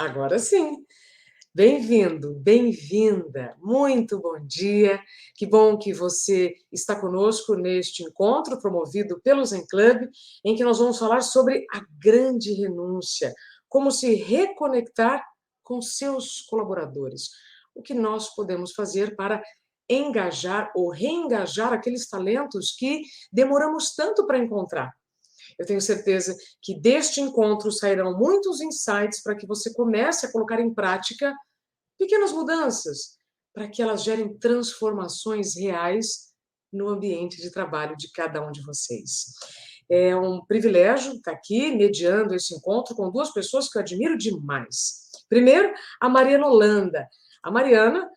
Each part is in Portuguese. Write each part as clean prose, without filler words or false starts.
Agora sim. Bem-vindo, bem-vinda. Muito bom dia. Que bom que você está conosco neste encontro promovido pelo Zen Club, em que nós vamos falar sobre a grande renúncia, como se reconectar com seus colaboradores. O que nós podemos fazer para engajar ou reengajar aqueles talentos que demoramos tanto para encontrar. Eu tenho certeza que deste encontro sairão muitos insights para que você comece a colocar em prática pequenas mudanças, para que elas gerem transformações reais no ambiente de trabalho de cada um de vocês. É um privilégio estar aqui, mediando esse encontro com duas pessoas que eu admiro demais. Primeiro, a Mariana Holanda. A Mariana,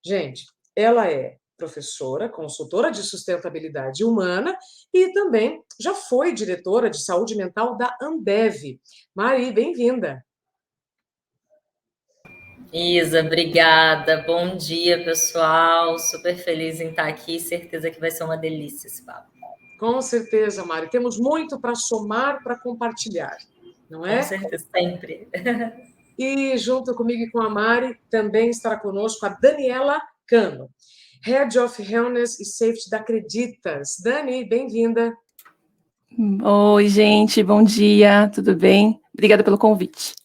gente, ela é professora, consultora de sustentabilidade humana e também já foi diretora de saúde mental da Ambev. Mari, bem-vinda. Isa, obrigada. Bom dia, pessoal. Super feliz em estar aqui. Certeza que vai ser uma delícia esse papo. Com certeza, Mari. Temos muito para somar, para compartilhar, não Com é? certeza, sempre. E junto comigo e com a Mari também estará conosco a Daniela Cano, Head of Wellness e Safety da Acreditas. Dani, bem-vinda. Oi, gente, bom dia, tudo bem? Obrigada pelo convite.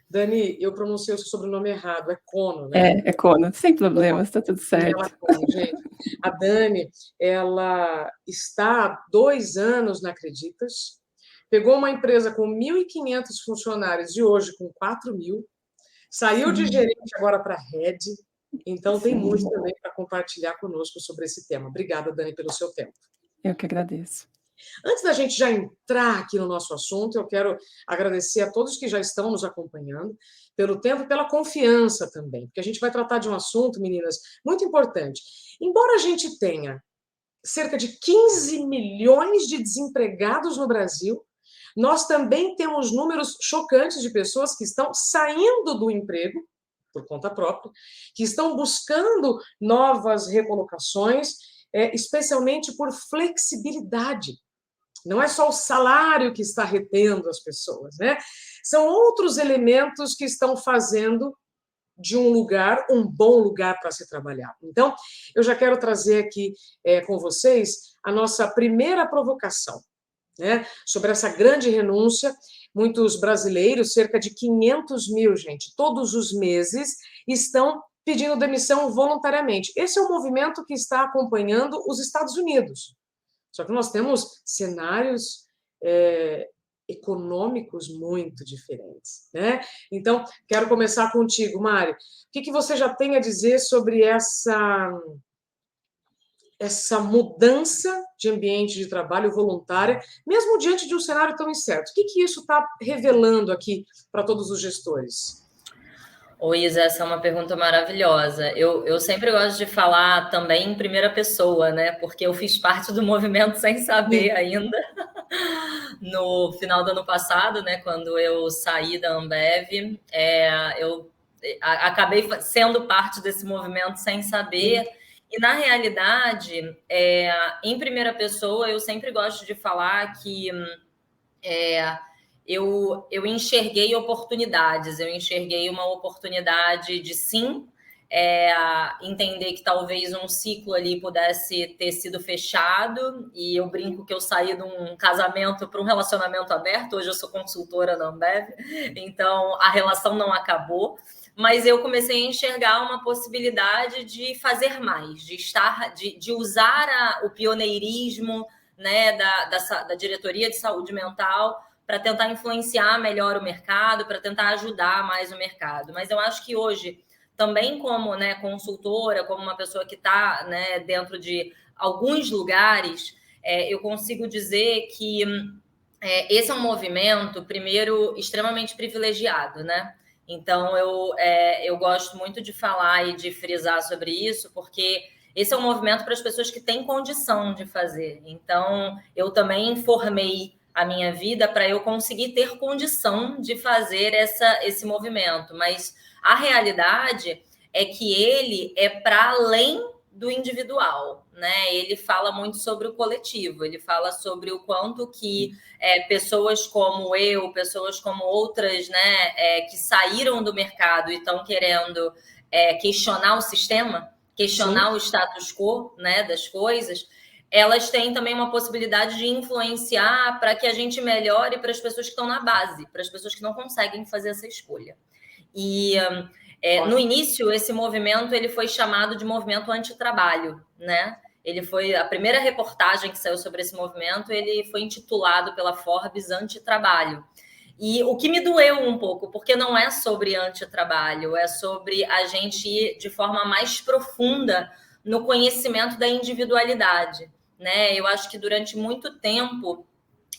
Dani, eu pronunciei o seu sobrenome errado, é Cono, né? É Cono, sem problemas, tá tudo certo. Cono, gente. A Dani, ela está há 2 anos na Acreditas, pegou uma empresa com 1.500 funcionários e hoje com 4.000, saiu de gerente agora para head, então tem muito também para compartilhar conosco sobre esse tema. Obrigada, Dani, pelo seu tempo. Eu que agradeço. Antes da gente já entrar aqui no nosso assunto, eu quero agradecer a todos que já estão nos acompanhando, pelo tempo e pela confiança também, porque a gente vai tratar de um assunto, meninas, muito importante. Embora a gente tenha cerca de 15 milhões de desempregados no Brasil, nós também temos números chocantes de pessoas que estão saindo do emprego por conta própria, que estão buscando novas recolocações, especialmente por flexibilidade. Não é só o salário que está retendo as pessoas, né? São outros elementos que estão fazendo de um lugar um bom lugar para se trabalhar. Então, eu já quero trazer aqui com vocês a nossa primeira provocação, né? Sobre essa grande renúncia. Muitos brasileiros, cerca de 500 mil, gente, todos os meses, estão pedindo demissão voluntariamente. Esse é o movimento que está acompanhando os Estados Unidos. Só que nós temos cenários econômicos muito diferentes, né? Então, quero começar contigo, Mari. O que você já tem a dizer sobre essa mudança de ambiente de trabalho voluntária, mesmo diante de um cenário tão incerto? O que isso está revelando aqui para todos os gestores? Oi, Isa, essa é uma pergunta maravilhosa. Eu sempre gosto de falar também em primeira pessoa, né? Porque eu fiz parte do movimento sem saber ainda. No final do ano passado, né? Quando eu saí da Ambev, eu acabei sendo parte desse movimento sem saber. E, na realidade, em primeira pessoa, eu sempre gosto de falar que eu enxerguei oportunidades, eu enxerguei uma oportunidade de sim, entender que talvez um ciclo ali pudesse ter sido fechado, e eu brinco que eu saí de um casamento para um relacionamento aberto. Hoje eu sou consultora da Ambev, então a relação não acabou, mas eu comecei a enxergar uma possibilidade de fazer mais, de usar o pioneirismo, né, da diretoria de saúde mental para tentar influenciar melhor o mercado, para tentar ajudar mais o mercado. Mas eu acho que hoje, também como, né, consultora, como uma pessoa que está, né, dentro de alguns lugares, eu consigo dizer que esse é um movimento, primeiro, extremamente privilegiado, né? Então, eu gosto muito de falar e de frisar sobre isso, porque esse é um movimento para as pessoas que têm condição de fazer. Então, eu também formei a minha vida para eu conseguir ter condição de fazer esse movimento. Mas a realidade é que ele é para além do individual, né? Ele fala muito sobre o coletivo, ele fala sobre o quanto que pessoas como eu, pessoas como outras, né, que saíram do mercado e estão querendo questionar o sistema, questionar o status quo, né, das coisas, elas têm também uma possibilidade de influenciar para que a gente melhore para as pessoas que estão na base, para as pessoas que não conseguem fazer essa escolha. E no início, esse movimento ele foi chamado de movimento antitrabalho, né? Ele foi a primeira reportagem que saiu sobre esse movimento, ele foi intitulado pela Forbes Antitrabalho. E o que me doeu um pouco, porque não é sobre antitrabalho, é sobre a gente ir de forma mais profunda no conhecimento da individualidade, né? Eu acho que durante muito tempo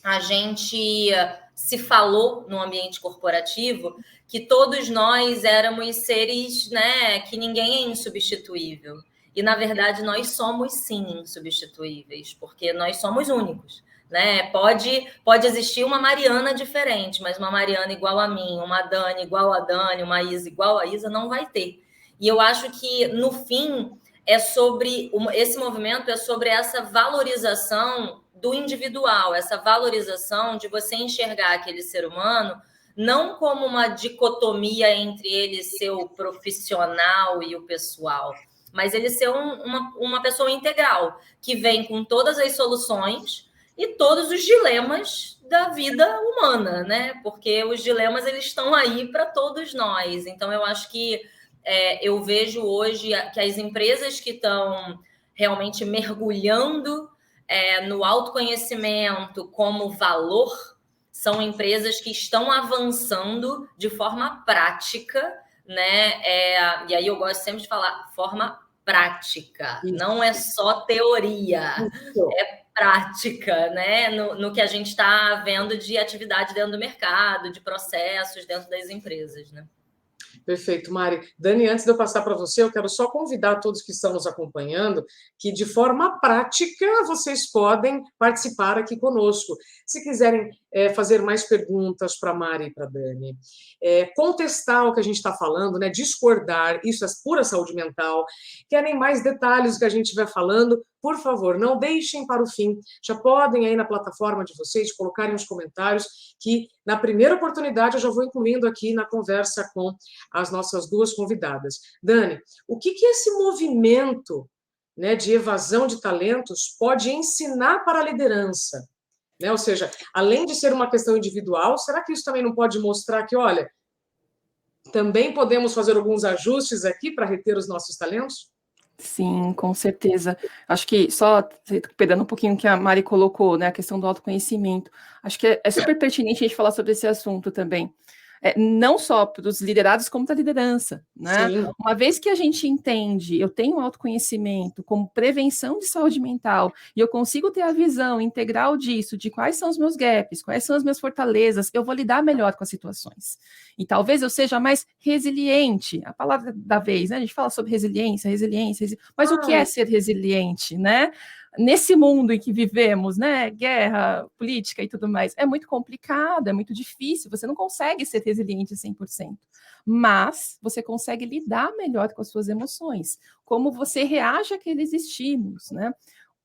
a gente se falou no ambiente corporativo que todos nós éramos seres, né, que ninguém é insubstituível. E, na verdade, nós somos, sim, insubstituíveis, porque nós somos únicos. Né? Pode existir uma Mariana diferente, mas uma Mariana igual a mim, uma Dani igual a Dani, uma Isa igual a Isa, não vai ter. E eu acho que, no fim, esse movimento é sobre essa valorização do individual, essa valorização de você enxergar aquele ser humano não como uma dicotomia entre ele ser o profissional e o pessoal, mas ele ser uma pessoa integral, que vem com todas as soluções e todos os dilemas da vida humana, né? Porque os dilemas eles estão aí para todos nós. Então, eu acho que eu vejo hoje que as empresas que estão realmente mergulhando no autoconhecimento como valor são empresas que estão avançando de forma prática, né? E aí eu gosto sempre de falar forma prática, não é só teoria, é prática, né? No que a gente está vendo de atividade dentro do mercado, de processos dentro das empresas, né? Perfeito, Mari. Dani, antes de eu passar para você, eu quero só convidar todos que estão nos acompanhando que, de forma prática, vocês podem participar aqui conosco. Se quiserem fazer mais perguntas para a Mari e para a Dani, contestar o que a gente está falando, né, discordar, isso é pura saúde mental, querem mais detalhes do que a gente vai falando, por favor, não deixem para o fim. Já podem aí na plataforma de vocês colocarem os comentários que, na primeira oportunidade, eu já vou incluindo aqui na conversa com as nossas duas convidadas. Dani, o que esse movimento, né, de evasão de talentos pode ensinar para a liderança? Né? Ou seja, além de ser uma questão individual, será que isso também não pode mostrar que, olha, também podemos fazer alguns ajustes aqui para reter os nossos talentos? Sim, com certeza. Acho que só pegando um pouquinho o que a Mari colocou, né, a questão do autoconhecimento, acho que é super pertinente a gente falar sobre esse assunto também. Não só para os liderados, como para a liderança, né? Sim. Uma vez que a gente entende, eu tenho autoconhecimento como prevenção de saúde mental, e eu consigo ter a visão integral disso, de quais são os meus gaps, quais são as minhas fortalezas, eu vou lidar melhor com as situações. E talvez eu seja mais resiliente, a palavra da vez, né? A gente fala sobre resiliência, mas o que é ser resiliente, né? Nesse mundo em que vivemos, né, guerra, política e tudo mais, é muito complicado, é muito difícil, você não consegue ser resiliente 100%, mas você consegue lidar melhor com as suas emoções, como você reage àqueles estímulos, né?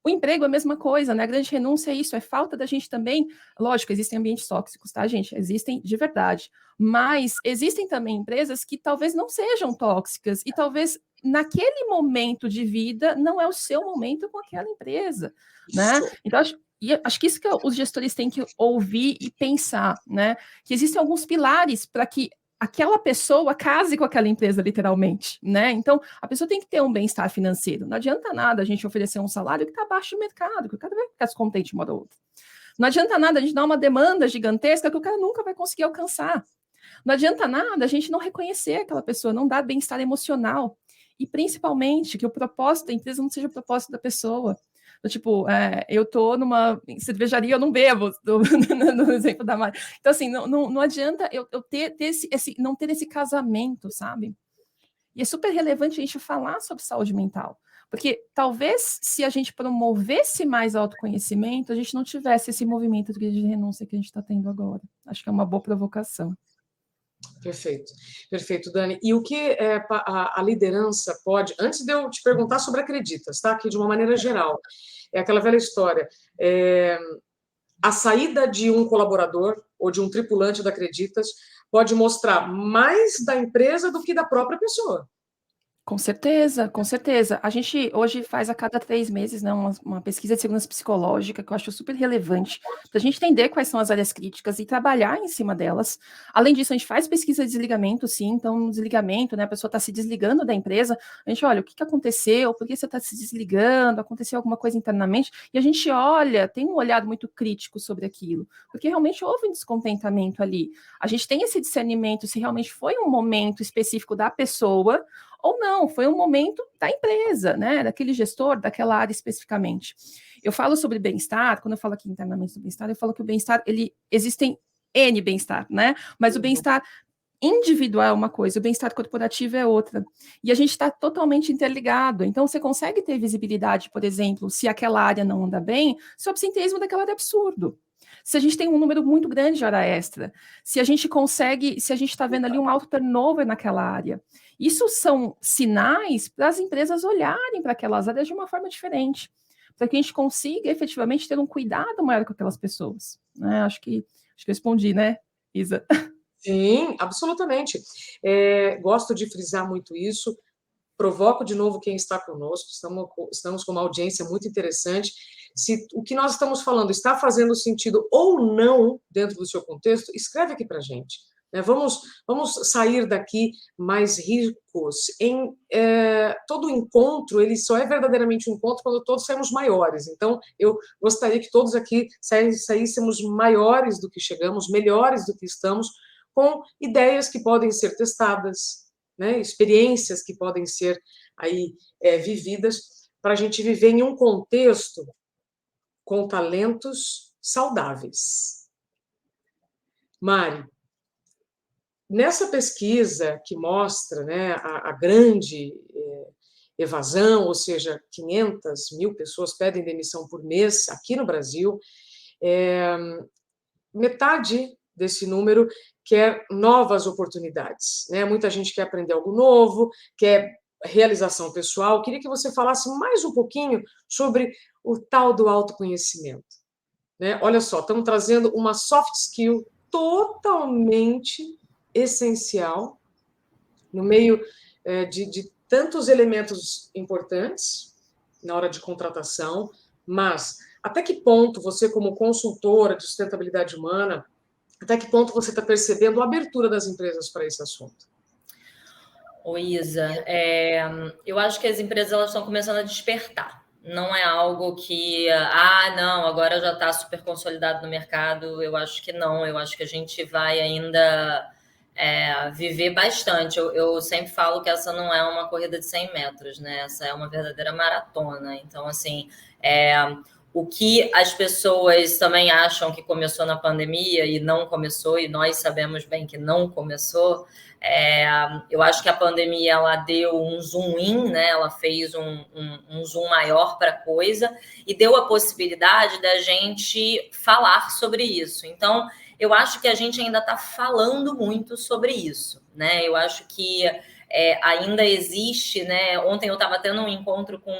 O emprego é a mesma coisa, né? A grande renúncia é isso, é falta da gente também. Lógico, existem ambientes tóxicos, tá, gente? Existem de verdade. Mas existem também empresas que talvez não sejam tóxicas e talvez naquele momento de vida não é o seu momento com aquela empresa, né? Então, acho que isso que os gestores têm que ouvir e pensar, né? Que existem alguns pilares para que aquela pessoa case com aquela empresa, literalmente, né? Então, a pessoa tem que ter um bem-estar financeiro. Não adianta nada a gente oferecer um salário que está abaixo do mercado, que o cara vai ficar descontente uma hora ou outra. Não adianta nada a gente dar uma demanda gigantesca que o cara nunca vai conseguir alcançar. Não adianta nada a gente não reconhecer aquela pessoa, não dar bem-estar emocional. E, principalmente, que o propósito da empresa não seja o propósito da pessoa. Tipo, eu tô numa cervejaria, eu não bebo, no exemplo da Mari. Então, assim, não adianta eu não ter esse casamento, sabe? E é super relevante a gente falar sobre saúde mental, porque talvez se a gente promovesse mais autoconhecimento, a gente não tivesse esse movimento de renúncia que a gente está tendo agora. Acho que é uma boa provocação. Perfeito, perfeito, Dani. E o que a liderança pode, antes de eu te perguntar sobre Acreditas, tá? Aqui de uma maneira geral, é aquela velha história, a saída de um colaborador ou de um tripulante da Acreditas pode mostrar mais da empresa do que da própria pessoa. Com certeza, com certeza. A gente hoje faz a cada 3 meses, né, uma pesquisa de segurança psicológica que eu acho super relevante, para a gente entender quais são as áreas críticas e trabalhar em cima delas. Além disso, a gente faz pesquisa de desligamento, sim, então no desligamento, né, a pessoa está se desligando da empresa, a gente olha o que aconteceu, por que você está se desligando, aconteceu alguma coisa internamente, e a gente olha, tem um olhar muito crítico sobre aquilo, porque realmente houve um descontentamento ali. A gente tem esse discernimento se realmente foi um momento específico da pessoa, ou não, foi um momento da empresa, né, daquele gestor, daquela área especificamente. Eu falo sobre bem-estar, quando eu falo aqui internamente sobre bem-estar, eu falo que o bem-estar, existem N bem-estar, né, mas o bem-estar individual é uma coisa, o bem-estar corporativo é outra. E a gente está totalmente interligado. Então, você consegue ter visibilidade, por exemplo, se aquela área não anda bem, se o absenteísmo daquela área é absurdo. Se a gente tem um número muito grande de hora extra, se a gente está vendo ali um alto turnover naquela área. Isso são sinais para as empresas olharem para aquelas áreas de uma forma diferente, para que a gente consiga efetivamente ter um cuidado maior com aquelas pessoas. Né? Acho que eu respondi, né, Isa? Sim, absolutamente. Gosto de frisar muito isso. Provoco de novo quem está conosco, estamos com uma audiência muito interessante. Se o que nós estamos falando está fazendo sentido ou não dentro do seu contexto, escreve aqui para a gente. Vamos sair daqui mais ricos. Todo encontro, ele só é verdadeiramente um encontro quando todos saímos maiores. Então, eu gostaria que todos aqui saíssemos maiores do que chegamos, melhores do que estamos, com ideias que podem ser testadas, né, experiências que podem ser aí vividas, para a gente viver em um contexto com talentos saudáveis. Mari, nessa pesquisa que mostra, né, a grande evasão, ou seja, 500 mil pessoas pedem demissão por mês aqui no Brasil, metade desse número quer novas oportunidades, né? Muita gente quer aprender algo novo, quer realização pessoal. Queria que você falasse mais um pouquinho sobre o tal do autoconhecimento, né? Olha só, estamos trazendo uma soft skill totalmente essencial no meio de tantos elementos importantes na hora de contratação, mas até que ponto você, como consultora de sustentabilidade humana, até que ponto você está percebendo a abertura das empresas para esse assunto? Ô, Isa, eu acho que as empresas elas estão começando a despertar. Não é algo que, não, agora já está super consolidado no mercado. Eu acho que não. Eu acho que a gente vai ainda viver bastante. Eu sempre falo que essa não é uma corrida de 100 metros, né? Essa é uma verdadeira maratona. Então, assim, o que as pessoas também acham que começou na pandemia e não começou, e nós sabemos bem que não começou, eu acho que a pandemia ela deu um zoom in, né? Ela fez um zoom maior para a coisa e deu a possibilidade da gente falar sobre isso. Então, eu acho que a gente ainda está falando muito sobre isso, né? Eu acho que ainda existe, né? Ontem eu estava tendo um encontro com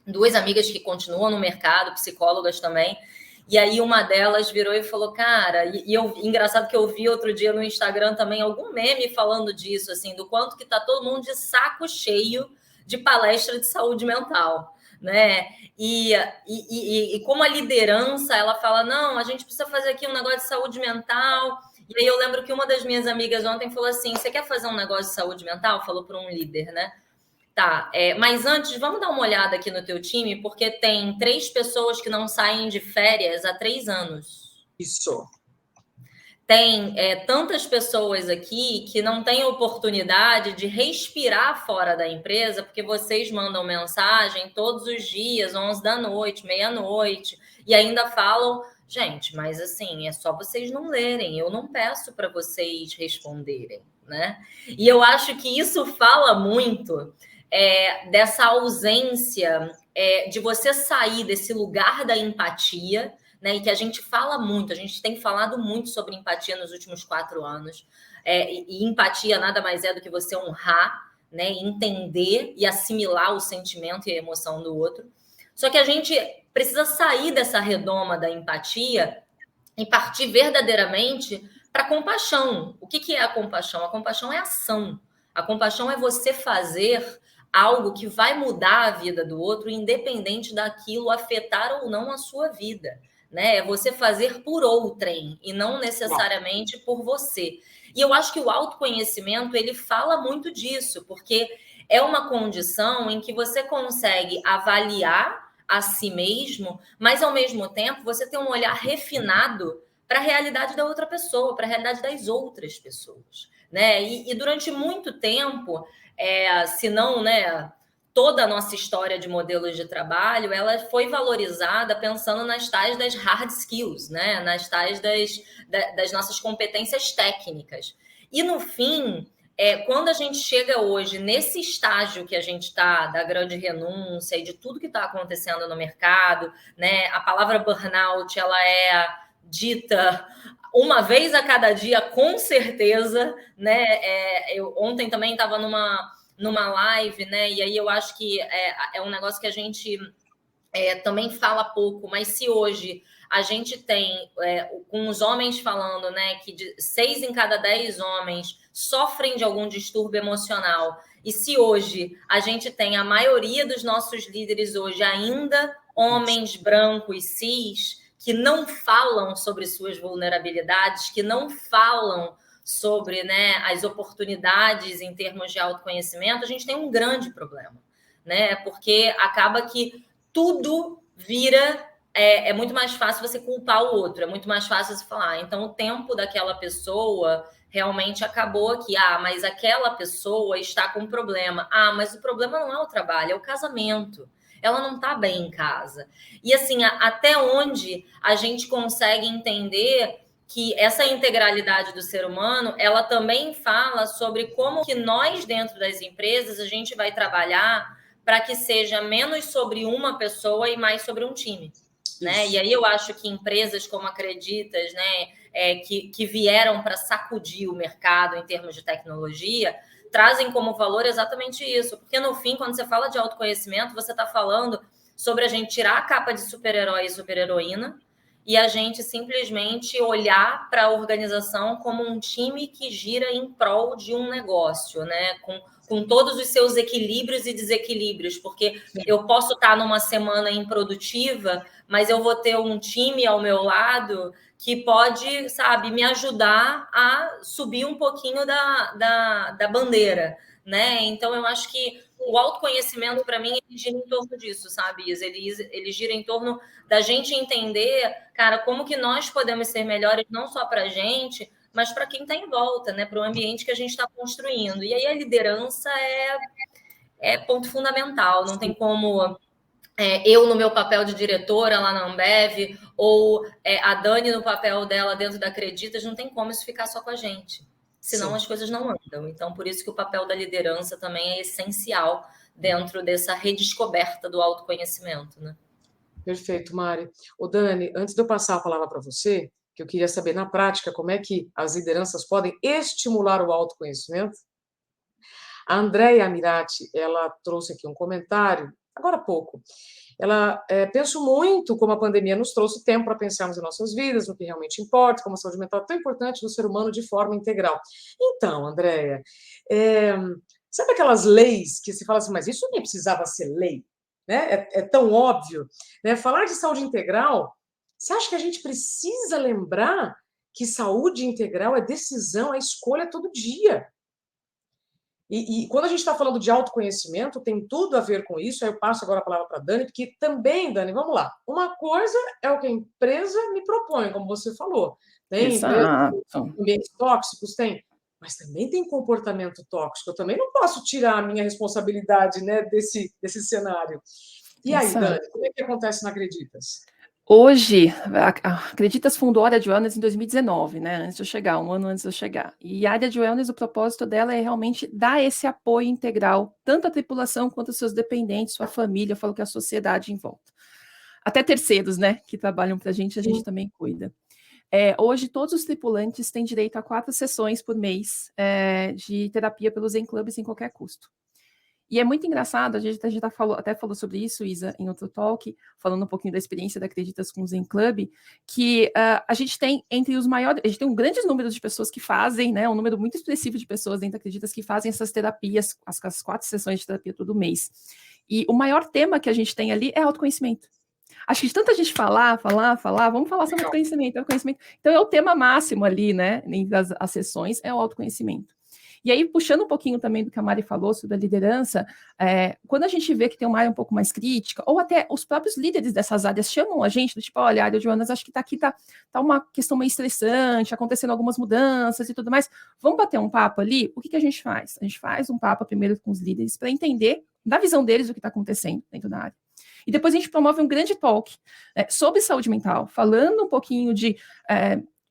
2 amigas que continuam no mercado, psicólogas também, e aí uma delas virou e falou, cara, engraçado que eu vi outro dia no Instagram também algum meme falando disso, assim, do quanto que tá todo mundo de saco cheio de palestra de saúde mental, né? E como a liderança, ela fala, não, a gente precisa fazer aqui um negócio de saúde mental. E aí eu lembro que uma das minhas amigas ontem falou assim, você quer fazer um negócio de saúde mental? Falou para um líder, né? Tá, mas antes, vamos dar uma olhada aqui no teu time, porque tem 3 pessoas que não saem de férias há 3 anos. Isso. Tem tantas pessoas aqui que não têm oportunidade de respirar fora da empresa, porque vocês mandam mensagem todos os dias, 11 da noite, meia-noite, e ainda falam, gente, mas assim, é só vocês não lerem, eu não peço para vocês responderem, né? E eu acho que isso fala muito dessa ausência de você sair desse lugar da empatia, né, e que a gente fala muito, a gente tem falado muito sobre empatia nos últimos 4 anos. E empatia nada mais é do que você honrar, né, entender e assimilar o sentimento e a emoção do outro. Só que a gente precisa sair dessa redoma da empatia e partir verdadeiramente para a compaixão. O que é a compaixão? A compaixão é ação. A compaixão é você fazer algo que vai mudar a vida do outro, independente daquilo afetar ou não a sua vida. Né? É você fazer por outrem e não necessariamente por você. E eu acho que o autoconhecimento, ele fala muito disso, porque é uma condição em que você consegue avaliar a si mesmo, mas ao mesmo tempo você tem um olhar refinado para a realidade da outra pessoa, para a realidade das outras pessoas, né? E durante muito tempo, se não, né, toda a nossa história de modelos de trabalho, ela foi valorizada pensando nas tais das hard skills, né? Nas tais das nossas competências técnicas. E no fim, quando a gente chega hoje nesse estágio que a gente está, da grande renúncia e de tudo que está acontecendo no mercado, né? A palavra burnout, ela é dita uma vez a cada dia, com certeza, né? Eu ontem também estava numa live, né? E aí eu acho que é um negócio que a gente também fala pouco, mas se hoje a gente tem, com os homens falando, né, que 6 em cada 10 homens sofrem de algum distúrbio emocional, e se hoje a gente tem a maioria dos nossos líderes hoje ainda homens brancos, cis, que não falam sobre suas vulnerabilidades, que não falam sobre, né, as oportunidades em termos de autoconhecimento, a gente tem um grande problema, né? Porque acaba que tudo vira... É muito mais fácil você culpar o outro, é muito mais fácil você falar, então o tempo daquela pessoa realmente acabou aqui. Mas aquela pessoa está com problema. Mas o problema não é o trabalho, é o casamento. Ela não está bem em casa. E assim, até onde a gente consegue entender que essa integralidade do ser humano, ela também fala sobre como que nós, dentro das empresas, a gente vai trabalhar para que seja menos sobre uma pessoa e mais sobre um time. Né? E aí eu acho que empresas como Acreditas, né, que vieram para sacudir o mercado em termos de tecnologia, trazem como valor exatamente isso. Porque, no fim, quando você fala de autoconhecimento, você está falando sobre a gente tirar a capa de super-herói e super-heroína e a gente simplesmente olhar para a organização como um time que gira em prol de um negócio, né? Com todos os seus equilíbrios e desequilíbrios, porque eu posso estar numa semana improdutiva, mas eu vou ter um time ao meu lado que pode, sabe, me ajudar a subir um pouquinho da bandeira, né? Então, eu acho que o autoconhecimento, para mim, ele gira em torno disso, sabe, Isa? Ele gira em torno da gente entender, cara, como que nós podemos ser melhores, não só para a gente, mas para quem está em volta, né? Para o ambiente que a gente está construindo. E aí a liderança é ponto fundamental, não tem como... eu no meu papel de diretora lá na Ambev, ou a Dani no papel dela dentro da Acreditas, não tem como isso ficar só com a gente. Senão Sim. As coisas não andam. Então, por isso que o papel da liderança também é essencial dentro dessa redescoberta do autoconhecimento, né? Perfeito, Mari. Ô, Dani, antes de eu passar a palavra para você, que eu queria saber na prática como é que as lideranças podem estimular o autoconhecimento. A Andréia Amirati, ela trouxe aqui um comentário, agora há pouco. Ela penso muito como a pandemia nos trouxe tempo para pensarmos em nossas vidas, no que realmente importa, como a saúde mental é tão importante no ser humano de forma integral. Então, Andréia, sabe aquelas leis que se fala assim, mas isso nem precisava ser lei, né? É tão óbvio, né? Falar de saúde integral, você acha que a gente precisa lembrar que saúde integral é decisão, é escolha todo dia? E quando a gente está falando de autoconhecimento, tem tudo a ver com isso. Aí eu passo agora a palavra para a Dani, porque também, Dani, vamos lá. Uma coisa é o que a empresa me propõe, como você falou. Tem ambientes tóxicos, tem, mas também tem comportamento tóxico. Eu também não posso tirar a minha responsabilidade, né, desse cenário. E aí, Dani, como é que acontece na Acreditas? Hoje, a Acreditas fundou a área de wellness em 2019, né? Antes de eu chegar, um ano antes de eu chegar. E a área de wellness, o propósito dela é realmente dar esse apoio integral, tanto à tripulação quanto aos seus dependentes, sua família, eu falo que a sociedade em volta. Até terceiros, né? Que trabalham para a gente também cuida. Hoje, todos os tripulantes têm direito a 4 sessões por mês de terapia pelos Zen Clubs em qualquer custo. E é muito engraçado, a gente até falou sobre isso, Isa, em outro talk, falando um pouquinho da experiência da Acreditas com o Zen Club, que a gente tem entre os maiores, a gente tem um grande número de pessoas que fazem, né, um número muito expressivo de pessoas dentro da Acreditas que fazem essas terapias, as 4 sessões de terapia todo mês. E o maior tema que a gente tem ali é autoconhecimento. Acho que de tanta gente falar, vamos falar sobre autoconhecimento. Então, é o tema máximo ali, né, entre as sessões, é o autoconhecimento. E aí, puxando um pouquinho também do que a Mari falou sobre a liderança, quando a gente vê que tem uma área um pouco mais crítica, ou até os próprios líderes dessas áreas chamam a gente, do tipo, olha, área de Joanas, acho que aqui tá uma questão meio estressante, acontecendo algumas mudanças e tudo mais, vamos bater um papo ali? O que a gente faz? A gente faz um papo primeiro com os líderes para entender da visão deles o que está acontecendo dentro da área. E depois a gente promove um grande talk sobre saúde mental, falando um pouquinho de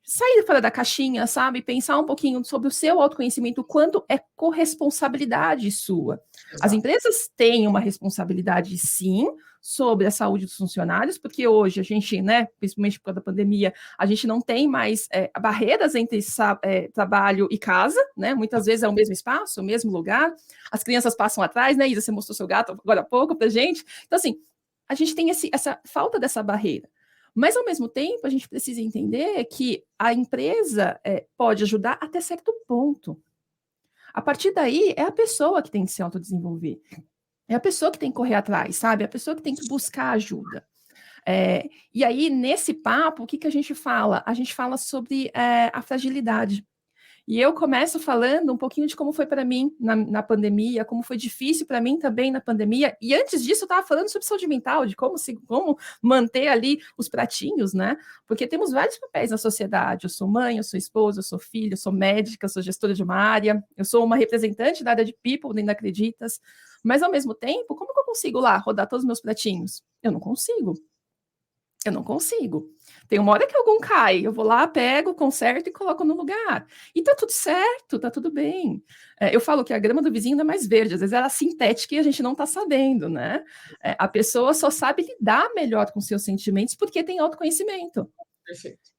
sair fora da caixinha, sabe? Pensar um pouquinho sobre o seu autoconhecimento, o quanto é corresponsabilidade sua. Exato. As empresas têm uma responsabilidade, sim, sobre a saúde dos funcionários, porque hoje a gente, né, principalmente por causa da pandemia, a gente não tem mais barreiras entre trabalho e casa, né? Muitas vezes é o mesmo espaço, o mesmo lugar. As crianças passam atrás, né, Isa? Você mostrou seu gato agora há pouco pra gente. Então, assim, a gente tem essa falta dessa barreira. Mas, ao mesmo tempo, a gente precisa entender que a empresa pode ajudar até certo ponto. A partir daí, é a pessoa que tem que se autodesenvolver. É a pessoa que tem que correr atrás, sabe? É a pessoa que tem que buscar ajuda. E aí, nesse papo, o que a gente fala? A gente fala sobre a fragilidade. E eu começo falando um pouquinho de como foi para mim na pandemia, como foi difícil para mim também na pandemia. E antes disso, eu estava falando sobre saúde mental, de como manter ali os pratinhos, né? Porque temos vários papéis na sociedade. Eu sou mãe, eu sou esposa, eu sou filha, eu sou médica, eu sou gestora de uma área, eu sou uma representante da área de people dentro da Acreditas. Mas, ao mesmo tempo, como que eu consigo lá rodar todos os meus pratinhos? Eu não consigo. Tem uma hora que algum cai, eu vou lá, pego, conserto e coloco no lugar. E tá tudo certo, tá tudo bem. Eu falo que a grama do vizinho é mais verde, às vezes ela é sintética e a gente não tá sabendo, né? A pessoa só sabe lidar melhor com seus sentimentos porque tem autoconhecimento. Perfeito.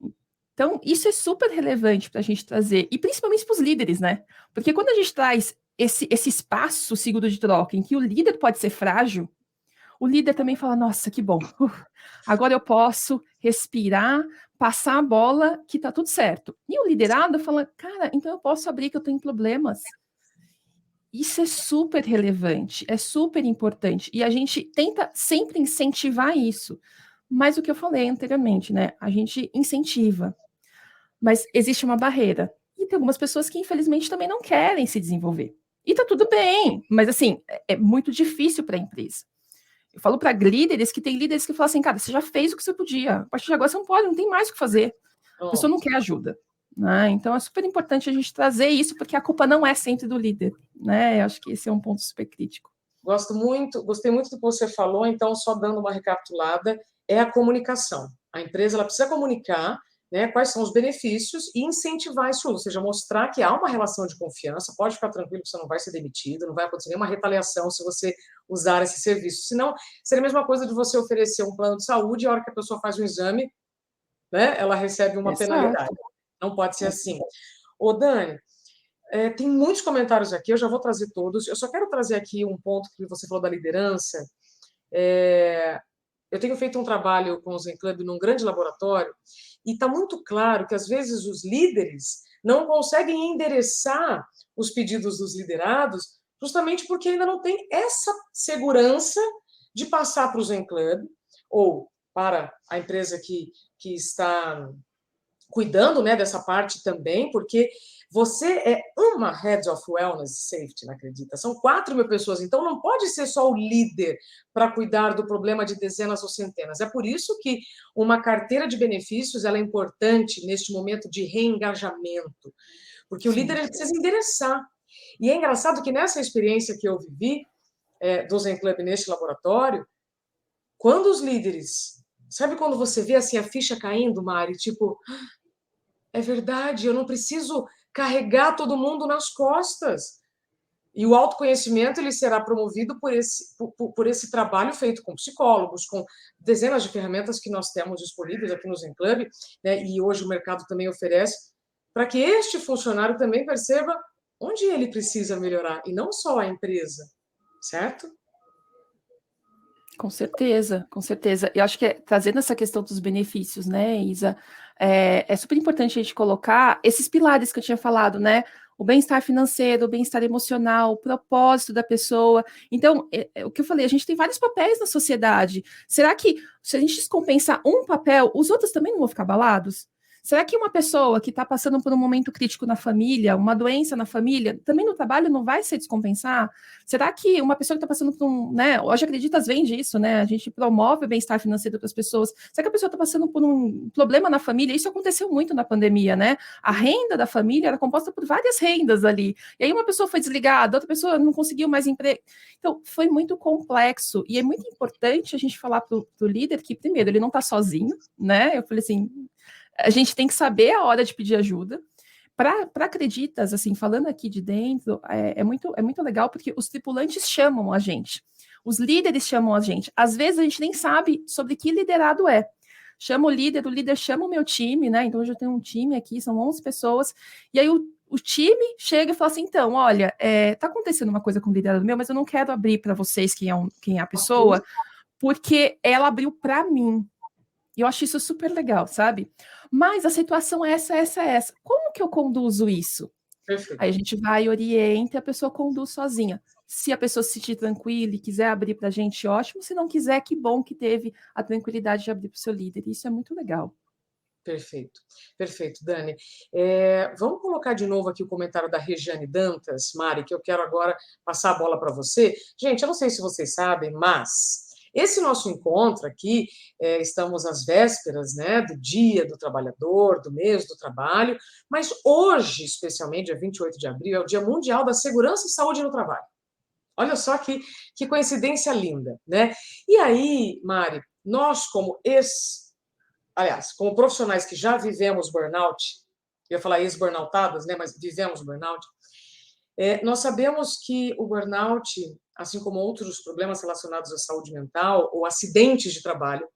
Então, isso é super relevante para a gente trazer, e principalmente para os líderes, né? Porque quando a gente traz esse espaço seguro de troca, em que o líder pode ser frágil, o líder também fala, nossa, que bom, agora eu posso respirar, passar a bola, que tá tudo certo. E o liderado fala, cara, então eu posso abrir que eu tenho problemas. Isso é super relevante, é super importante, e a gente tenta sempre incentivar isso. Mas o que eu falei anteriormente, né, a gente incentiva, mas existe uma barreira. E tem algumas pessoas que, infelizmente, também não querem se desenvolver. E tá tudo bem, mas assim, é muito difícil para a empresa. Eu falo para líderes que tem líderes que falam assim, cara, você já fez o que você podia, a partir de agora você não pode, não tem mais o que fazer. A pessoa não quer ajuda. Né? Então é super importante a gente trazer isso, porque a culpa não é sempre do líder. Né? Eu acho que esse é um ponto super crítico. Gostei muito do que você falou, então, só dando uma recapitulada, é a comunicação. A empresa ela precisa comunicar, né, quais são os benefícios e incentivar isso, ou seja, mostrar que há uma relação de confiança, pode ficar tranquilo que você não vai ser demitido, não vai acontecer nenhuma retaliação se você usar esse serviço. Senão, seria a mesma coisa de você oferecer um plano de saúde e a hora que a pessoa faz um exame, né, ela recebe uma penalidade. Não pode ser assim. Ô, Dani, tem muitos comentários aqui, eu já vou trazer todos. Eu só quero trazer aqui um ponto que você falou da liderança. Eu tenho feito um trabalho com o Zen Club num grande laboratório e está muito claro que, às vezes, os líderes não conseguem endereçar os pedidos dos liderados justamente porque ainda não tem essa segurança de passar para o Zen Club ou para a empresa que está cuidando, né, dessa parte também, porque você é uma Head of Wellness Safety, não acredita? São 4.000 pessoas, então não pode ser só o líder para cuidar do problema de dezenas ou centenas. É por isso que uma carteira de benefícios ela é importante neste momento de reengajamento, porque o líder ele precisa endereçar. E é engraçado que nessa experiência que eu vivi do Zen Club neste laboratório, quando os líderes... Sabe quando você vê assim a ficha caindo, Mari? Tipo, é verdade, eu não preciso carregar todo mundo nas costas. E o autoconhecimento ele será promovido por esse trabalho feito com psicólogos, com dezenas de ferramentas que nós temos disponíveis aqui no Zen Club, né, e hoje o mercado também oferece, para que este funcionário também perceba onde ele precisa melhorar, e não só a empresa, certo? Com certeza, com certeza. Eu acho que trazendo essa questão dos benefícios, né, Isa, é super importante a gente colocar esses pilares que eu tinha falado, né? O bem-estar financeiro, o bem-estar emocional, o propósito da pessoa. Então, o que eu falei, a gente tem vários papéis na sociedade. Será que, se a gente descompensar um papel, os outros também não vão ficar abalados? Será que uma pessoa que está passando por um momento crítico na família, uma doença na família, também no trabalho não vai se descompensar? Será que uma pessoa que está passando por né, hoje Acreditas vende isso, né? A gente promove o bem-estar financeiro para as pessoas. Será que a pessoa está passando por um problema na família? Isso aconteceu muito na pandemia, né? A renda da família era composta por várias rendas ali. E aí uma pessoa foi desligada, outra pessoa não conseguiu mais emprego. Então, foi muito complexo. E é muito importante a gente falar para o líder que, primeiro, ele não está sozinho, né? Eu falei assim, a gente tem que saber a hora de pedir ajuda. Para Acreditas, assim, falando aqui de dentro, é muito legal porque os tripulantes chamam a gente, os líderes chamam a gente. Às vezes a gente nem sabe sobre que liderado é. Chama o líder chama o meu time, né? Então hoje eu tenho um time aqui, são 11 pessoas, e aí o time chega e fala assim, então, olha, tá acontecendo uma coisa com o liderado meu, mas eu não quero abrir para vocês quem é a pessoa, porque ela abriu para mim. E eu acho isso super legal, sabe? Mas a situação é essa. Como que eu conduzo isso? Perfeito. Aí a gente vai, orienta, e a pessoa conduz sozinha. Se a pessoa se sentir tranquila e quiser abrir para a gente, ótimo. Se não quiser, que bom que teve a tranquilidade de abrir para o seu líder. Isso é muito legal. Perfeito, perfeito, Dani. Vamos colocar de novo aqui o comentário da Regiane Dantas, Mari, que eu quero agora passar a bola para você. Gente, eu não sei se vocês sabem, mas esse nosso encontro aqui, estamos às vésperas, né, do Dia do Trabalhador, do mês do trabalho, mas hoje, especialmente, dia 28 de abril, é o Dia Mundial da Segurança e Saúde no Trabalho. Olha só que coincidência linda, né? E aí, Mari, nós como profissionais que já vivemos burnout, eu ia falar ex-burnoutadas, né, mas vivemos burnout, nós sabemos que o burnout, assim como outros problemas relacionados à saúde mental ou acidentes de trabalho,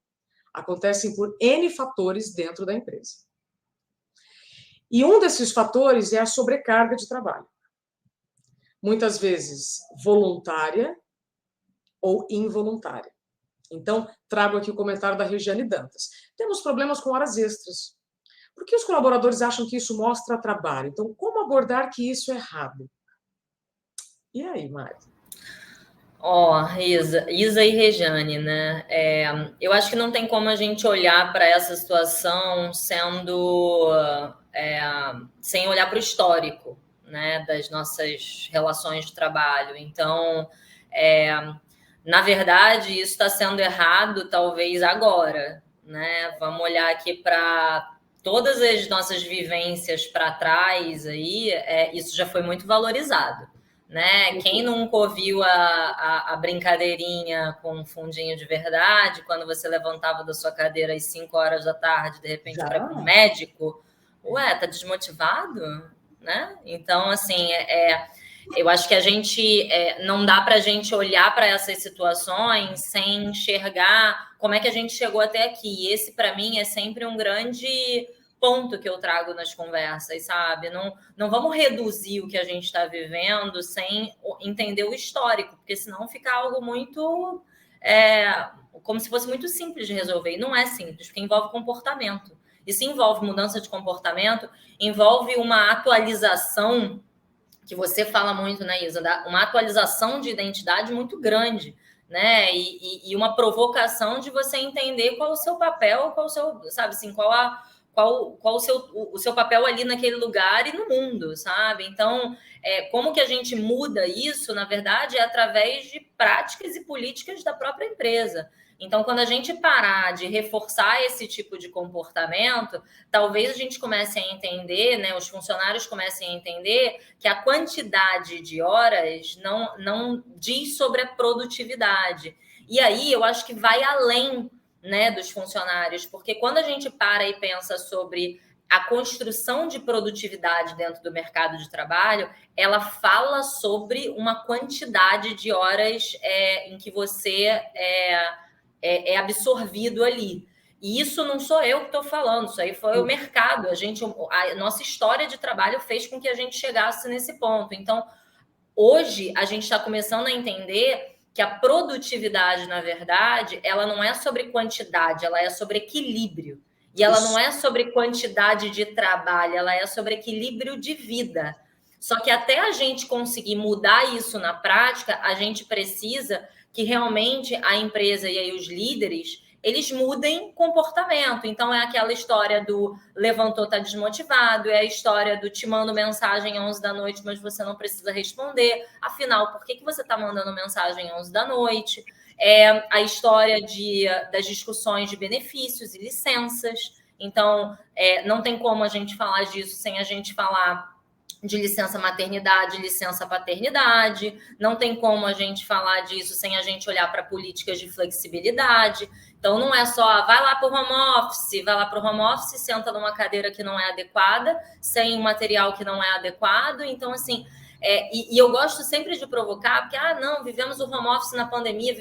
acontecem por N fatores dentro da empresa. E um desses fatores é a sobrecarga de trabalho. Muitas vezes voluntária ou involuntária. Então, trago aqui o comentário da Regiane Dantas. Temos problemas com horas extras. Por que os colaboradores acham que isso mostra trabalho? Então, como abordar que isso é errado? E aí, Mari? Isa e Regiane, né? Eu acho que não tem como a gente olhar para essa situação sem olhar para o histórico, né, das nossas relações de trabalho. Então, na verdade, isso está sendo errado, talvez agora, né? Vamos olhar aqui para todas as nossas vivências para trás, aí, isso já foi muito valorizado. Né? Quem nunca ouviu a brincadeirinha com um fundinho de verdade, quando você levantava da sua cadeira às 5 horas da tarde, de repente para um médico, tá desmotivado? Né? Então, assim, eu acho que a gente não dá para a gente olhar para essas situações sem enxergar como é que a gente chegou até aqui. E esse, para mim, é sempre um grande ponto que eu trago nas conversas, sabe? Não vamos reduzir o que a gente está vivendo sem entender o histórico, porque senão fica algo muito... como se fosse muito simples de resolver. E não é simples, porque envolve comportamento. E se envolve mudança de comportamento, envolve uma atualização, que você fala muito, né, Isa? Uma atualização de identidade muito grande, né? E uma provocação de você entender qual o seu papel, qual o seu, sabe assim, qual o seu papel ali naquele lugar e no mundo, sabe? Então, como que a gente muda isso, na verdade, é através de práticas e políticas da própria empresa. Então, quando a gente parar de reforçar esse tipo de comportamento, talvez a gente comece a entender, né, os funcionários comecem a entender que a quantidade de horas não diz sobre a produtividade. E aí, eu acho que vai além, né, dos funcionários, porque quando a gente para e pensa sobre a construção de produtividade dentro do mercado de trabalho, ela fala sobre uma quantidade de horas em que você é absorvido ali. E isso não sou eu que estou falando, isso aí foi o mercado. A nossa história de trabalho fez com que a gente chegasse nesse ponto. Então, hoje, a gente está começando a entender que a produtividade, na verdade, ela não é sobre quantidade, ela é sobre equilíbrio. E ela não é sobre quantidade de trabalho, ela é sobre equilíbrio de vida. Só que até a gente conseguir mudar isso na prática, a gente precisa que realmente a empresa e aí os líderes, eles mudem comportamento. Então, é aquela história do levantou, tá desmotivado, é a história do te mando mensagem às 11 da noite, mas você não precisa responder. Afinal, por que você está mandando mensagem às 11 da noite? É a história das discussões de benefícios e licenças. Então, não tem como a gente falar disso sem a gente falar de licença maternidade, licença paternidade, não tem como a gente falar disso sem a gente olhar para políticas de flexibilidade. Então, não é só, vai lá para o home office, senta numa cadeira que não é adequada, sem um material que não é adequado. Então, assim, e eu gosto sempre de provocar, porque, não, vivemos o home office na pandemia,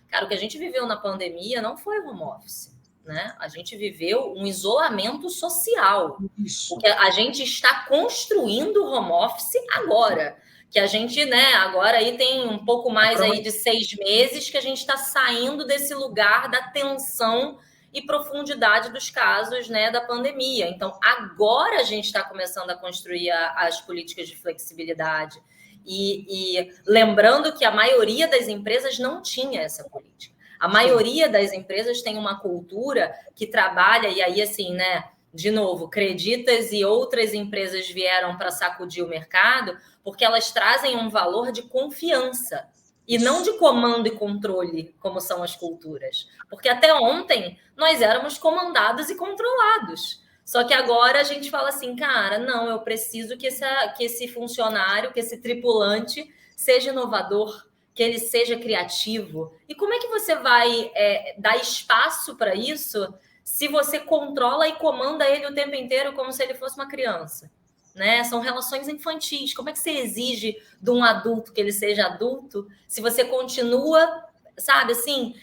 Cara, o que a gente viveu na pandemia não foi home office. Né? A gente viveu um isolamento social. Isso. Porque a gente está construindo o home office agora. Que a gente, né, agora aí tem um pouco mais aí de 6 meses que a gente está saindo desse lugar da tensão e profundidade dos casos, né, da pandemia. Então, agora a gente está começando a construir as políticas de flexibilidade. E lembrando que a maioria das empresas não tinha essa política. A maioria das empresas tem uma cultura que trabalha, e aí, assim, né? De novo, Creditas e outras empresas vieram para sacudir o mercado porque elas trazem um valor de confiança e não de comando e controle, como são as culturas. Porque até ontem nós éramos comandados e controlados. Só que agora a gente fala assim, cara, não, eu preciso que esse funcionário, que esse tripulante seja inovador, que ele seja criativo. E como é que você vai dar espaço para isso se você controla e comanda ele o tempo inteiro como se ele fosse uma criança? Né? São relações infantis. Como é que você exige de um adulto que ele seja adulto se você continua, sabe, assim,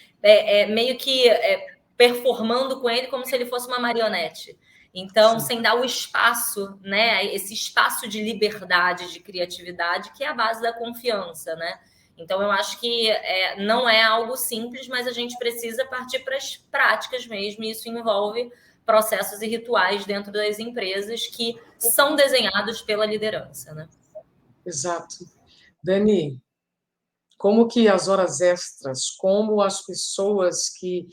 meio que performando com ele como se ele fosse uma marionete? Então, sem dar o espaço, né? Esse espaço de liberdade, de criatividade, que é a base da confiança, né? Então, eu acho que não é algo simples, mas a gente precisa partir para as práticas mesmo, e isso envolve processos e rituais dentro das empresas que são desenhados pela liderança, né? Exato. Dani, como que as horas extras, como as pessoas que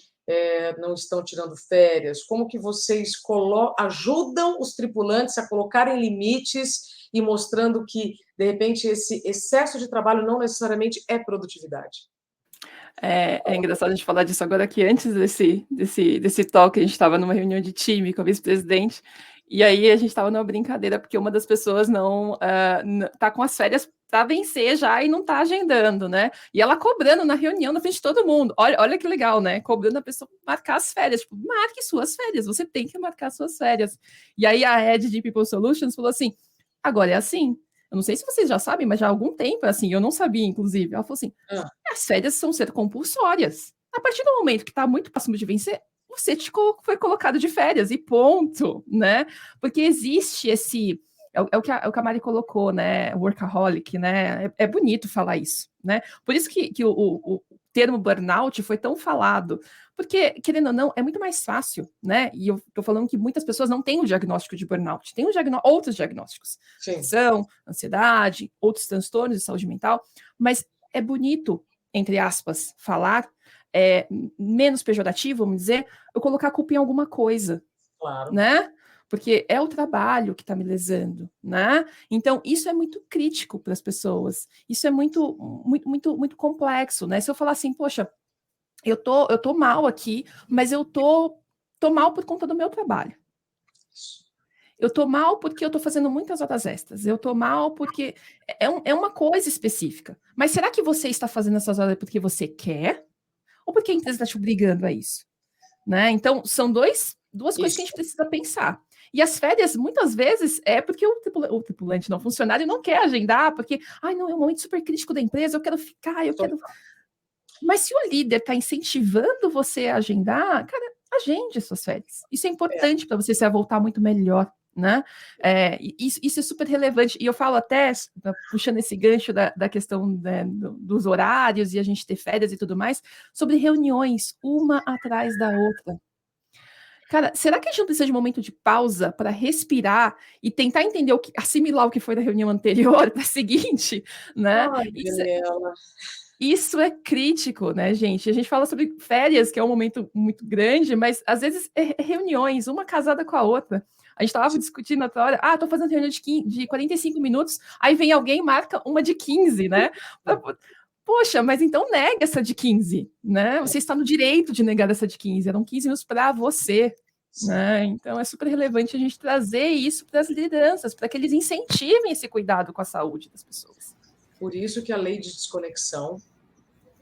não estão tirando férias, como que vocês ajudam os tripulantes a colocarem limites e mostrando que, de repente, esse excesso de trabalho não necessariamente é produtividade? É engraçado a gente falar disso agora, que antes desse talk, a gente estava numa reunião de time com a vice-presidente, e aí a gente estava numa brincadeira, porque uma das pessoas não tá com as férias para vencer já e não tá agendando, né? E ela cobrando na reunião na frente de todo mundo. Olha que legal, né? Cobrando a pessoa marcar as férias. Tipo, marque suas férias, você tem que marcar suas férias. E aí a Head de People Solutions falou assim, agora é assim. Eu não sei se vocês já sabem, mas já há algum tempo é assim, eu não sabia, inclusive. Ela falou assim, as férias são ser compulsórias. A partir do momento que está muito próximo de vencer, você foi colocado de férias, e ponto, né? Porque existe esse... É o que a Mari colocou, né? Workaholic, né? É bonito falar isso, né? Por isso que o termo burnout foi tão falado, porque, querendo ou não, é muito mais fácil, né? E eu tô falando que muitas pessoas não têm o diagnóstico de burnout, tem outros diagnósticos. Depressão, ansiedade, outros transtornos de saúde mental, mas é bonito, entre aspas, falar, menos pejorativo, vamos dizer, eu colocar a culpa em alguma coisa, claro, né? Porque é o trabalho que está me lesando, né? Então, isso é muito crítico para as pessoas. Isso é muito, muito, muito, muito complexo, né? Se eu falar assim, poxa, eu tô mal aqui, mas eu tô mal por conta do meu trabalho. Eu tô mal porque eu tô fazendo muitas horas extras. Eu tô mal porque é uma coisa específica. Mas será que você está fazendo essas horas porque você quer? Ou porque a empresa está te obrigando a isso? Né? Então, são duas coisas que a gente precisa pensar. E as férias, muitas vezes, é porque o tripulante, não, o funcionário não quer agendar, porque, ai, não, é um momento super crítico da empresa, eu quero ficar, eu quero... Mas se o líder está incentivando você a agendar, cara, agende suas férias. Isso é importante para você se voltar muito melhor, né? Isso é super relevante. E eu falo até, puxando esse gancho da questão, né, dos horários e a gente ter férias e tudo mais, sobre reuniões, uma atrás da outra. Cara, será que a gente não precisa de um momento de pausa para respirar e tentar entender assimilar o que foi da reunião anterior para a seguinte, né? Ai, Daniela. Isso é crítico, né, gente? A gente fala sobre férias, que é um momento muito grande, mas às vezes é reuniões, uma casada com a outra. A gente estava discutindo outra hora, tô fazendo reunião de 45 minutos, aí vem alguém e marca uma de 15, né? Poxa, mas então nega essa de 15, né? Você está no direito de negar essa de 15, eram 15 minutos para você, né? Então é super relevante a gente trazer isso para as lideranças, para que eles incentivem esse cuidado com a saúde das pessoas. Por isso que a lei de desconexão,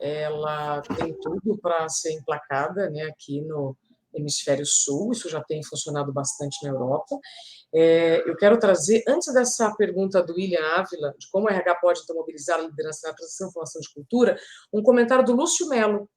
ela tem tudo para ser emplacada, né, aqui no Hemisfério Sul, isso já tem funcionado bastante na Europa. Eu quero trazer, antes dessa pergunta do William Ávila, de como o RH pode então, mobilizar a liderança na transformação de cultura, um comentário do Lúcio Melo,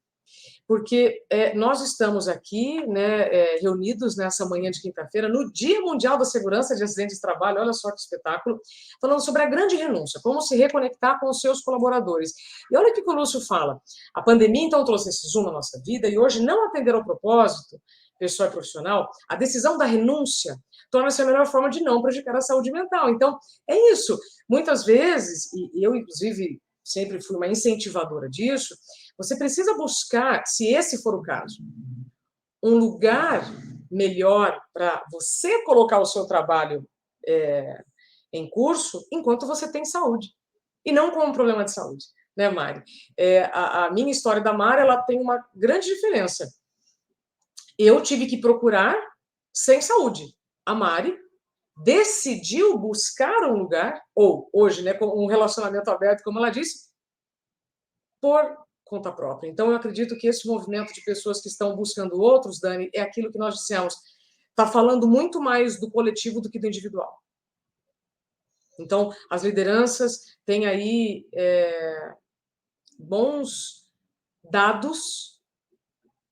porque nós estamos aqui, né, reunidos nessa manhã de quinta-feira, no Dia Mundial da Segurança de Acidentes de Trabalho, olha só que espetáculo, falando sobre a grande renúncia, como se reconectar com os seus colaboradores. E olha o que o Lúcio fala, a pandemia então trouxe esse zoom na nossa vida e hoje não atender ao propósito, pessoal e profissional, a decisão da renúncia torna-se a melhor forma de não prejudicar a saúde mental. Então, é isso. Muitas vezes, e eu, inclusive, sempre fui uma incentivadora disso, você precisa buscar, se esse for o caso, um lugar melhor para você colocar o seu trabalho em curso enquanto você tem saúde. E não com um problema de saúde, né, Mari? A minha história da Mari, ela tem uma grande diferença. Eu tive que procurar sem saúde. A Mari decidiu buscar um lugar, ou hoje, né, com um relacionamento aberto, como ela disse, por conta própria. Então, eu acredito que esse movimento de pessoas que estão buscando outros, Dani, é aquilo que nós dissemos, está falando muito mais do coletivo do que do individual. Então, as lideranças têm aí bons dados,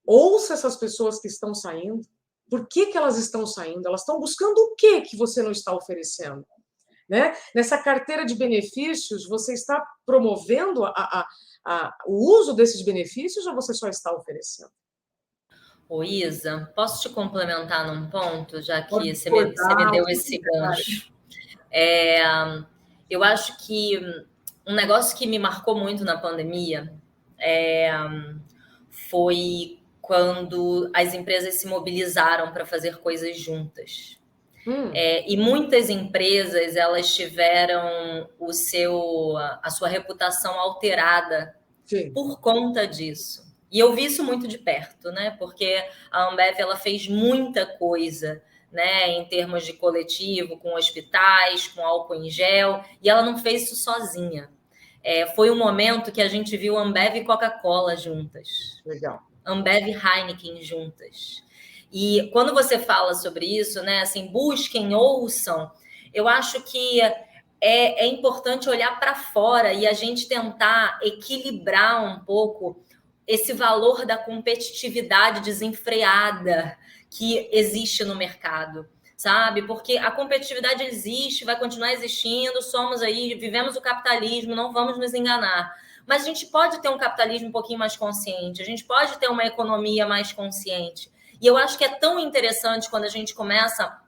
ouça essas pessoas que estão saindo, por que elas estão saindo, elas estão buscando o que você não está oferecendo? Né? Nessa carteira de benefícios, você está promovendo o uso desses benefícios ou você só está oferecendo? Ô, Isa, posso te complementar num ponto, já que você me deu esse gancho? Eu acho que um negócio que me marcou muito na pandemia foi quando as empresas se mobilizaram para fazer coisas juntas. E muitas empresas, elas tiveram a sua reputação alterada por conta disso. E eu vi isso muito de perto, né? Porque a Ambev, ela fez muita coisa, né? Em termos de coletivo, com hospitais, com álcool em gel, e ela não fez isso sozinha. Foi um momento que a gente viu Ambev e Coca-Cola juntas. Legal. Ambev e Heineken juntas. E quando você fala sobre isso, né, assim, busquem, ouçam, eu acho que é importante olhar para fora e a gente tentar equilibrar um pouco esse valor da competitividade desenfreada que existe no mercado, sabe? Porque a competitividade existe, vai continuar existindo, somos aí, vivemos o capitalismo, não vamos nos enganar. Mas a gente pode ter um capitalismo um pouquinho mais consciente, a gente pode ter uma economia mais consciente. E eu acho que é tão interessante quando a gente começa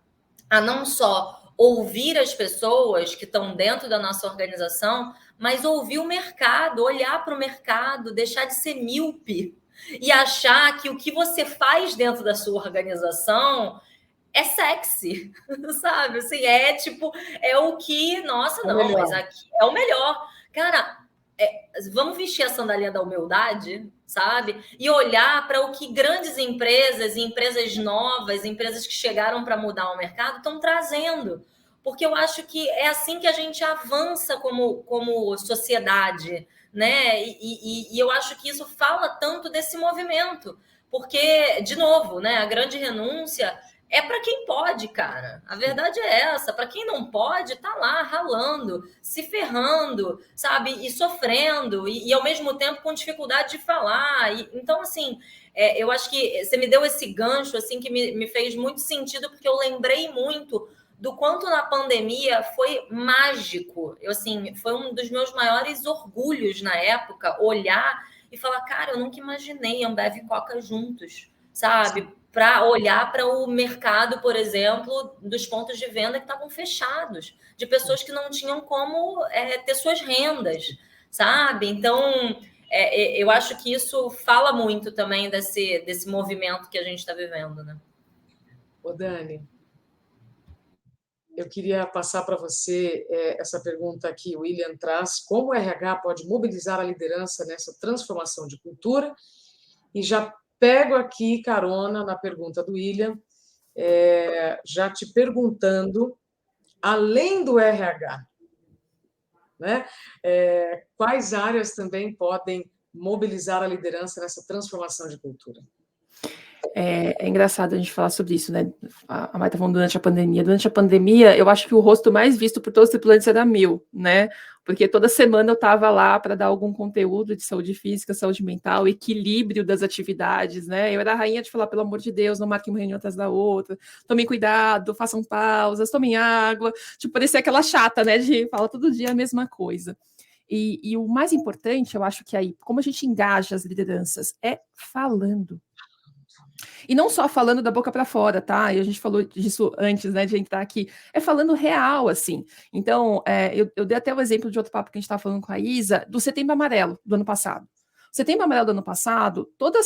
a não só ouvir as pessoas que estão dentro da nossa organização, mas ouvir o mercado, olhar para o mercado, deixar de ser míope e achar que o que você faz dentro da sua organização é sexy, sabe? Assim, é o que, nossa, não, mas aqui é o melhor. Cara, vamos vestir a sandalinha da humildade, sabe? E olhar para o que grandes empresas e empresas novas, empresas que chegaram para mudar o mercado estão trazendo. Porque eu acho que é assim que a gente avança como sociedade, né? E eu acho que isso fala tanto desse movimento. Porque, de novo, né, a grande renúncia é para quem pode, cara. A verdade é essa. Para quem não pode, tá lá ralando, se ferrando, sabe? E sofrendo, e ao mesmo tempo com dificuldade de falar. Então, assim, eu acho que você me deu esse gancho, assim, que me fez muito sentido, porque eu lembrei muito do quanto na pandemia foi mágico. Assim, foi um dos meus maiores orgulhos na época, olhar e falar, cara, eu nunca imaginei Ambev e Coca juntos, sabe? Para olhar para o mercado, por exemplo, dos pontos de venda que estavam fechados, de pessoas que não tinham como ter suas rendas, sabe? Então, eu acho que isso fala muito também desse movimento que a gente está vivendo, né? Ô, Dani, eu queria passar para você essa pergunta que o William traz: como o RH pode mobilizar a liderança nessa transformação de cultura? E já pego aqui carona na pergunta do William, já te perguntando, além do RH, né, quais áreas também podem mobilizar a liderança nessa transformação de cultura? É engraçado a gente falar sobre isso, né? A Mai tá falando durante a pandemia. Durante a pandemia, eu acho que o rosto mais visto por todos os tripulantes era meu, né? Porque toda semana eu estava lá para dar algum conteúdo de saúde física, saúde mental, equilíbrio das atividades, né? Eu era a rainha de falar, pelo amor de Deus, não marquem uma reunião atrás da outra, tomem cuidado, façam pausas, tomem água. Tipo, parecia aquela chata, né? De falar todo dia a mesma coisa. E o mais importante, eu acho que aí, como a gente engaja as lideranças, é falando. E não só falando da boca para fora, tá? E a gente falou disso antes, né, de entrar aqui. É falando real, assim. Então, eu dei até o exemplo de outro papo que a gente estava falando com a Isa, do Setembro Amarelo do ano passado. O Setembro Amarelo do ano passado, toda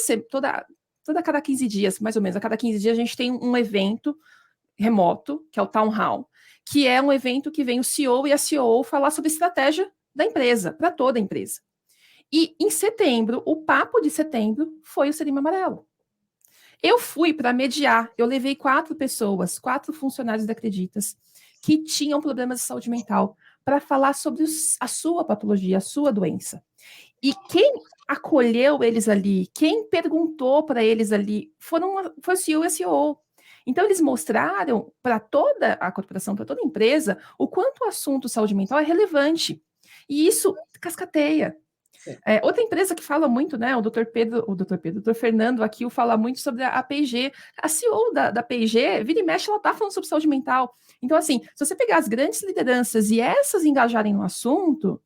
cada 15 dias, mais ou menos, a cada 15 dias, a gente tem um evento remoto, que é o Town Hall, que é um evento que vem o CEO e a COO falar sobre estratégia da empresa, para toda a empresa. E em setembro, o papo de setembro foi o Setembro Amarelo. Eu fui para mediar, eu levei 4 pessoas, 4 funcionários da Acreditas, que tinham problemas de saúde mental, para falar sobre a sua patologia, a sua doença. E quem acolheu eles ali, quem perguntou para eles ali, foi o CEO e a CEO. Então, eles mostraram para toda a corporação, para toda a empresa, o quanto o assunto saúde mental é relevante. E isso cascateia. Outra empresa que fala muito, né? O Dr. Fernando aqui fala muito sobre a P&G. A CEO da P&G, vira e mexe, ela está falando sobre saúde mental. Então, assim, se você pegar as grandes lideranças e essas engajarem no assunto,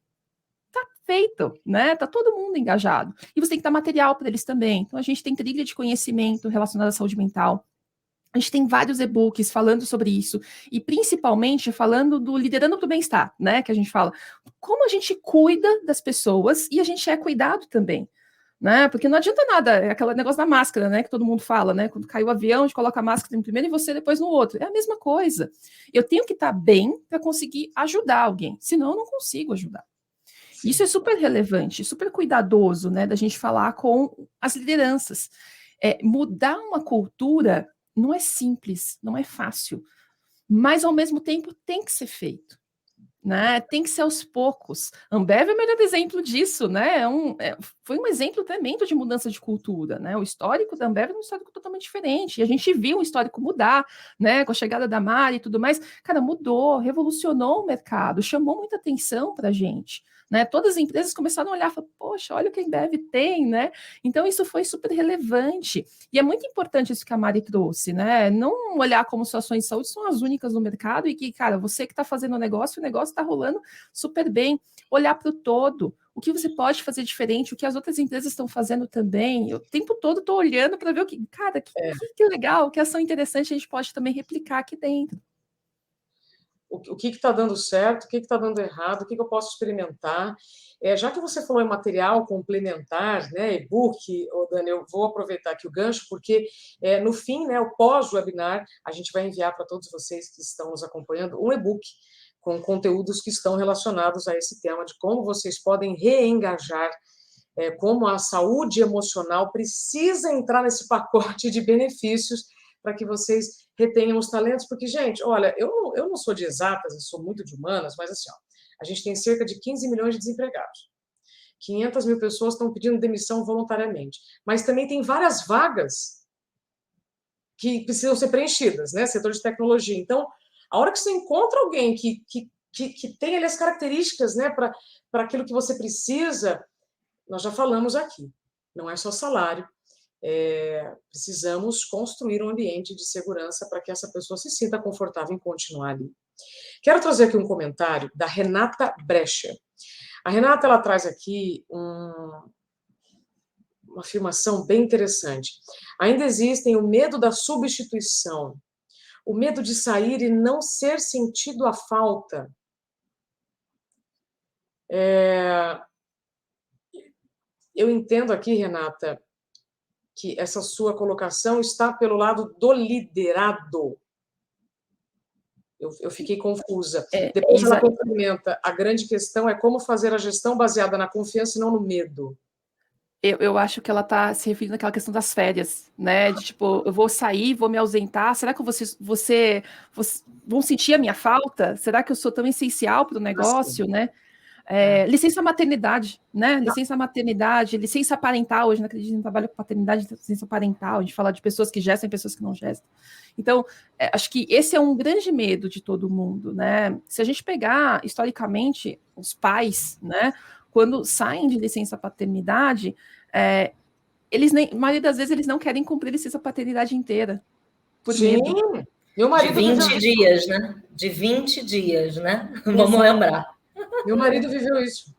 tá feito, né? Tá todo mundo engajado. E você tem que dar material para eles também. Então, a gente tem trilha de conhecimento relacionada à saúde mental. A gente tem vários e-books falando sobre isso, e principalmente falando do liderando para o bem-estar, né? Que a gente fala como a gente cuida das pessoas e a gente é cuidado também, né? Porque não adianta nada, é aquele negócio da máscara, né? Que todo mundo fala, né? Quando cai o avião, a gente coloca a máscara no primeiro e você depois no outro. É a mesma coisa. Eu tenho que estar bem para conseguir ajudar alguém, senão eu não consigo ajudar. Sim. Isso é super relevante, super cuidadoso, né? Da gente falar com as lideranças. Mudar uma cultura não é simples, não é fácil, mas ao mesmo tempo tem que ser feito, né? Tem que ser aos poucos. Ambev é o melhor exemplo disso, né? Foi um exemplo tremendo de mudança de cultura, né? O histórico da Ambev é um histórico totalmente diferente, e a gente viu o histórico mudar, né? Com a chegada da Mari e tudo mais, cara, mudou, revolucionou o mercado, chamou muita atenção para a gente. Né, todas as empresas começaram a olhar e falaram, poxa, olha o que a Ambev tem, né? Então, isso foi super relevante. E é muito importante isso que a Mari trouxe, né? Não olhar como suas ações de saúde são as únicas no mercado e que, cara, você que está fazendo o negócio está rolando super bem. Olhar para o todo, o que você pode fazer diferente, o que as outras empresas estão fazendo também. Eu o tempo todo estou olhando para ver o que, cara, que legal, que ação interessante a gente pode também replicar aqui dentro. O que está dando certo, o que está dando errado, o que eu posso experimentar. Já que você falou em material complementar, né, e-book, Dani, eu vou aproveitar aqui o gancho, porque no fim, né, o pós-webinar, a gente vai enviar para todos vocês que estão nos acompanhando um e-book com conteúdos que estão relacionados a esse tema, de como vocês podem reengajar, como a saúde emocional precisa entrar nesse pacote de benefícios para que vocês retenham os talentos, porque, gente, olha, eu não sou de exatas, eu sou muito de humanas, mas assim, ó, a gente tem cerca de 15 milhões de desempregados. 500 mil pessoas estão pedindo demissão voluntariamente, mas também tem várias vagas que precisam ser preenchidas, né? Setor de tecnologia. Então, a hora que você encontra alguém que tem ali as características, né, para aquilo que você precisa, nós já falamos aqui, não é só salário, precisamos construir um ambiente de segurança para que essa pessoa se sinta confortável em continuar ali. Quero trazer aqui um comentário da Renata Brecher. A Renata, ela traz aqui uma afirmação bem interessante. Ainda existem o medo da substituição, o medo de sair e não ser sentido a falta. Eu entendo aqui, Renata, que essa sua colocação está pelo lado do liderado. Eu fiquei confusa. Depois ela complementa, a grande questão é como fazer a gestão baseada na confiança e não no medo. Eu acho que ela está se referindo àquela questão das férias, né? De tipo, eu vou sair, vou me ausentar. Será que você vão sentir a minha falta? Será que eu sou tão essencial para o negócio, né? Licença maternidade, né? Licença maternidade, licença parental. Hoje não acredito em trabalho com paternidade, licença parental. A gente fala de pessoas que gestam e pessoas que não gestam. Então, acho que esse é um grande medo de todo mundo, né? Se a gente pegar historicamente os pais, né? Quando saem de licença paternidade, a maioria das vezes eles não querem cumprir licença paternidade inteira. Por medo. Meu marido de 20 dias, né? De 20 dias, né? Exato. Vamos lembrar. Meu marido viveu isso.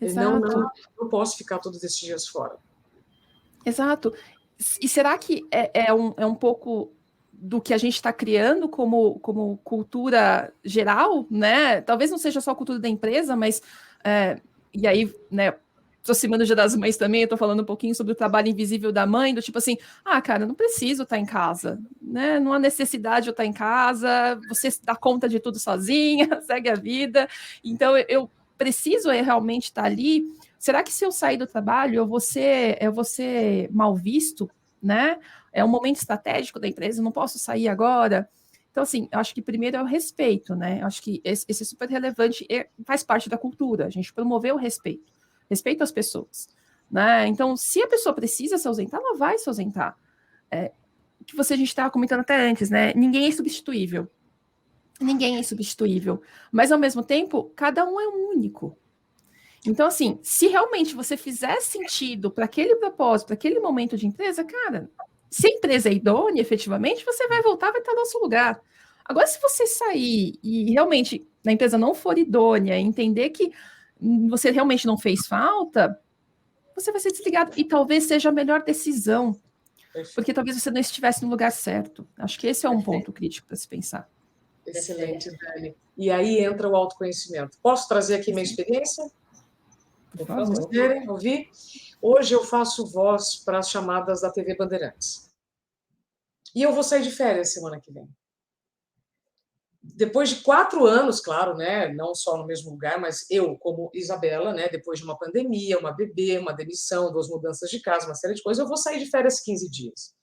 Exato. Não posso ficar todos esses dias fora. Exato. E será que é um pouco do que a gente está criando como cultura geral, né? Talvez não seja só a cultura da empresa, mas e aí, né, aproximando o Dia das Mães também, eu estou falando um pouquinho sobre o trabalho invisível da mãe, do tipo assim, cara, não preciso estar em casa, né? Não há necessidade de eu estar em casa, você dá conta de tudo sozinha, segue a vida. Então, eu preciso realmente estar ali. Será que se eu sair do trabalho, eu vou ser mal visto, né? É um momento estratégico da empresa, eu não posso sair agora. Então, assim, eu acho que primeiro é o respeito, né? Eu acho que esse é super relevante e faz parte da cultura, a gente promover o respeito às pessoas, né? Então, se a pessoa precisa se ausentar, ela vai se ausentar. Que a gente estava comentando até antes, né? Ninguém é substituível. Ninguém é substituível. Mas, ao mesmo tempo, cada um é único. Então, assim, se realmente você fizer sentido para aquele propósito, para aquele momento de empresa, cara, se a empresa é idônea, efetivamente, você vai voltar, vai estar no nosso lugar. Agora, se você sair e realmente a empresa não for idônea, entender que você realmente não fez falta, você vai ser desligado. E talvez seja a melhor decisão, porque talvez você não estivesse no lugar certo. Acho que esse é um ponto crítico para se pensar. Excelente, Dani. E aí entra o autoconhecimento. Posso trazer aqui minha experiência? Por favor. Vocês querem ouvir? Hoje eu faço voz para as chamadas da TV Bandeirantes. E eu vou sair de férias semana que vem. Depois de 4 anos, claro, né? Não só no mesmo lugar, mas eu, como Isabela, né? Depois de uma pandemia, uma bebê, uma demissão, 2 mudanças de casa, uma série de coisas, eu vou sair de férias 15 dias.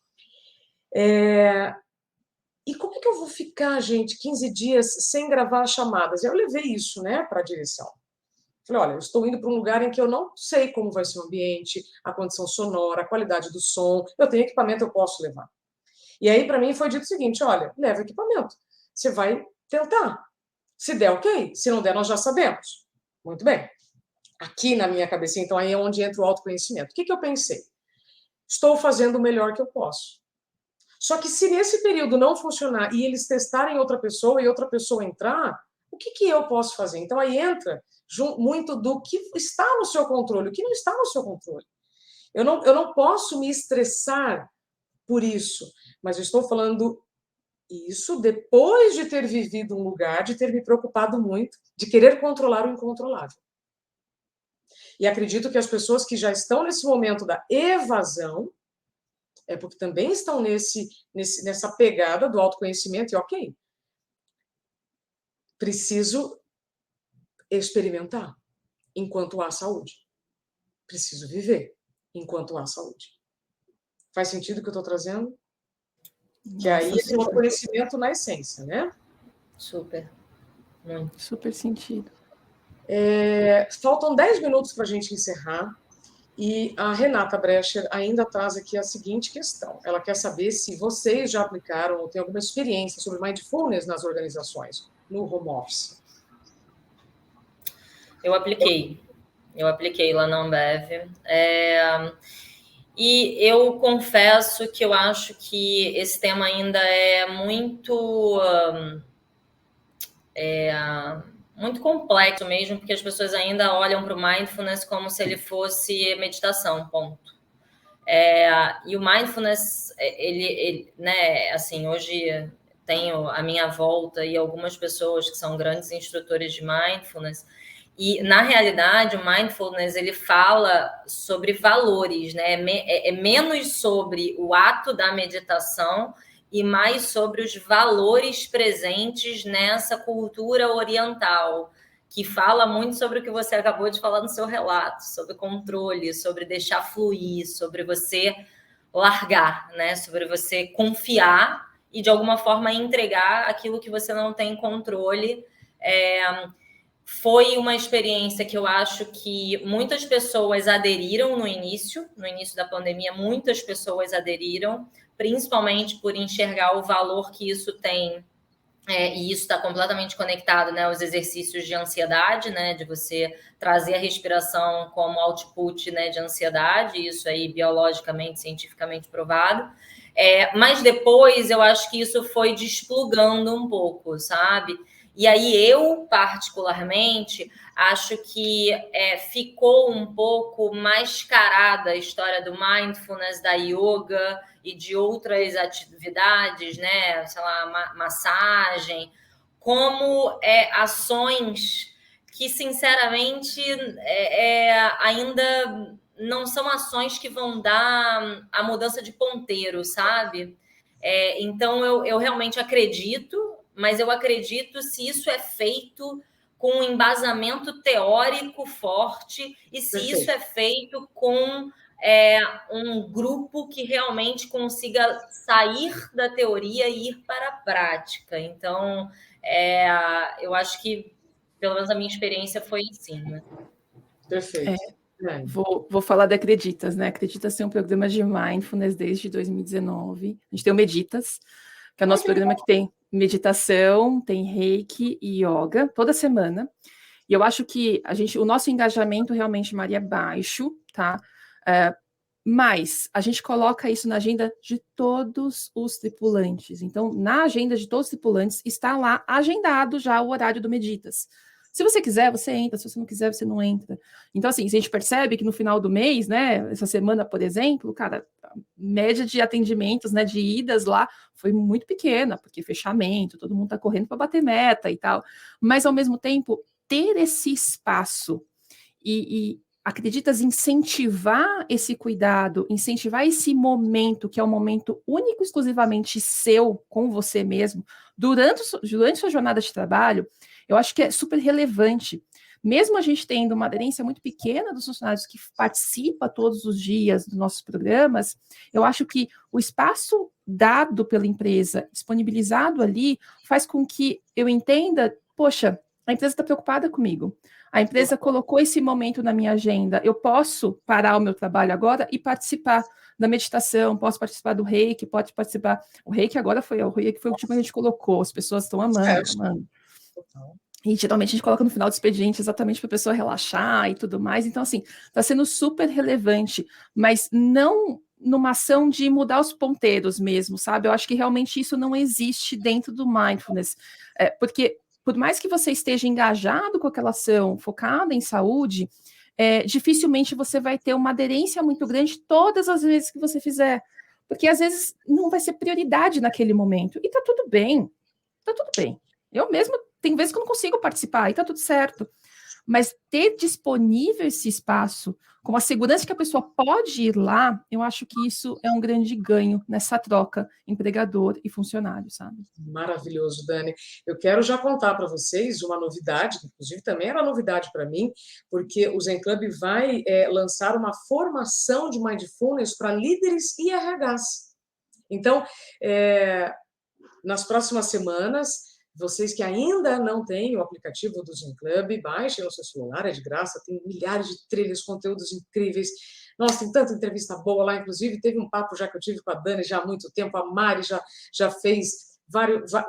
E como é que eu vou ficar, gente, 15 dias sem gravar as chamadas? Eu levei isso, né, para a direção. Falei, olha, eu estou indo para um lugar em que eu não sei como vai ser o ambiente, a condição sonora, a qualidade do som. Eu tenho equipamento, eu posso levar. E aí, para mim, foi dito o seguinte, olha, leva equipamento. Você vai tentar. Se der, ok. Se não der, nós já sabemos. Muito bem. Aqui na minha cabecinha, então, aí é onde entra o autoconhecimento. O que eu pensei? Estou fazendo o melhor que eu posso. Só que se nesse período não funcionar e eles testarem outra pessoa e outra pessoa entrar, o que eu posso fazer? Então, aí entra muito do que está no seu controle, o que não está no seu controle. Eu não posso me estressar por isso, mas eu estou falando isso depois de ter vivido um lugar, de ter me preocupado muito, de querer controlar o incontrolável. E acredito que as pessoas que já estão nesse momento da evasão, porque também estão nessa pegada do autoconhecimento, e ok, preciso experimentar enquanto há saúde. Preciso viver enquanto há saúde. Faz sentido o que eu estou trazendo? Que aí é o conhecimento na essência, né? Super. Super sentido. Faltam 10 minutos para a gente encerrar. E a Renata Brecher ainda traz aqui a seguinte questão. Ela quer saber se vocês já aplicaram ou têm alguma experiência sobre mindfulness nas organizações, no home office. Eu apliquei lá na Ambev. E eu confesso que eu acho que esse tema ainda é muito complexo mesmo, porque as pessoas ainda olham para o mindfulness como se ele fosse meditação, ponto. E o mindfulness, ele, né, assim, hoje tenho à minha volta e algumas pessoas que são grandes instrutores de mindfulness, e na realidade o mindfulness ele fala sobre valores, né? É menos sobre o ato da meditação e mais sobre os valores presentes nessa cultura oriental, que fala muito sobre o que você acabou de falar no seu relato, sobre controle, sobre deixar fluir, sobre você largar, né? Sobre você confiar e, de alguma forma, entregar aquilo que você não tem controle. Foi uma experiência que eu acho que muitas pessoas aderiram no início da pandemia, muitas pessoas aderiram, principalmente por enxergar o valor que isso tem. E isso está completamente conectado, né, aos exercícios de ansiedade, né, de você trazer a respiração como output, né, de ansiedade, isso aí biologicamente, cientificamente provado. Mas depois eu acho que isso foi desplugando um pouco, sabe? E aí eu, particularmente, acho que ficou um pouco mascarada a história do mindfulness, da yoga e de outras atividades, né? Sei lá, massagem, como ações que, sinceramente, ainda não são ações que vão dar a mudança de ponteiro, sabe? Então, eu realmente acredito, mas eu acredito se isso é feito com um embasamento teórico forte e se Perfeito. isso é feito com um grupo que realmente consiga sair da teoria e ir para a prática. Então, eu acho que, pelo menos a minha experiência foi assim, né? Perfeito. Vou falar da Acreditas, né? Acreditas tem um programa de mindfulness desde 2019. A gente tem o Meditas, que é o nosso programa que tem meditação, tem reiki e yoga toda semana. E eu acho que o nosso engajamento realmente, Maria, é baixo, tá? Mas a gente coloca isso na agenda de todos os tripulantes. Então, na agenda de todos os tripulantes está lá agendado já o horário do Meditas. Se você quiser, você entra. Se você não quiser, você não entra. Então, assim, se a gente percebe que no final do mês, né, essa semana, por exemplo, cara, a média de atendimentos, né, de idas lá foi muito pequena, porque fechamento, todo mundo está correndo para bater meta e tal. Mas, ao mesmo tempo, ter esse espaço e Acreditas incentivar esse cuidado, incentivar esse momento, que é um momento único, exclusivamente seu, com você mesmo, durante sua jornada de trabalho, eu acho que é super relevante. Mesmo a gente tendo uma aderência muito pequena dos funcionários que participa todos os dias dos nossos programas, eu acho que o espaço dado pela empresa, disponibilizado ali, faz com que eu entenda, poxa, a empresa está preocupada comigo. A empresa colocou esse momento na minha agenda. Eu posso parar o meu trabalho agora e participar da meditação, posso participar do reiki, pode participar. O reiki agora foi o reiki foi o último que a gente colocou. As pessoas estão amando. E geralmente a gente coloca no final do expediente exatamente para a pessoa relaxar e tudo mais. Então, assim, está sendo super relevante, mas não numa ação de mudar os ponteiros mesmo, sabe? Eu acho que realmente isso não existe dentro do mindfulness. Porque por mais que você esteja engajado com aquela ação focada em saúde, dificilmente você vai ter uma aderência muito grande todas as vezes que você fizer. Porque às vezes não vai ser prioridade naquele momento. E tá tudo bem. Tá tudo bem. Eu mesma, tem vezes que eu não consigo participar e tá tudo certo. Mas ter disponível esse espaço, com a segurança que a pessoa pode ir lá, eu acho que isso é um grande ganho nessa troca empregador e funcionário, sabe? Maravilhoso, Dani. Eu quero já contar para vocês uma novidade, que inclusive também era novidade para mim, porque o Zen Club vai lançar uma formação de mindfulness para líderes e RHs. Então, nas próximas semanas, vocês que ainda não têm o aplicativo do Zen Club, baixem no seu celular, é de graça, tem milhares de trilhas, conteúdos incríveis. Nossa, tem tanta entrevista boa lá, inclusive teve um papo já que eu tive com a Dani já há muito tempo, a Mari já fez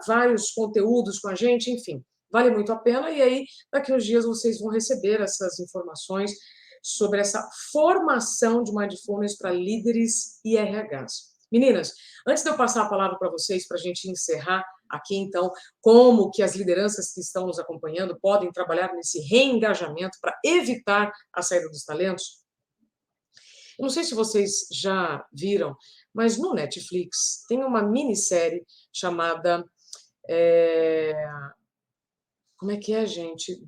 vários conteúdos com a gente, enfim, vale muito a pena. E aí, daqui uns dias vocês vão receber essas informações sobre essa formação de Mindfulness para líderes e RHs. Meninas, antes de eu passar a palavra para vocês, para a gente encerrar aqui, então, como que as lideranças que estão nos acompanhando podem trabalhar nesse reengajamento para evitar a saída dos talentos. Eu não sei se vocês já viram, mas no Netflix tem uma minissérie chamada... como é que é, gente?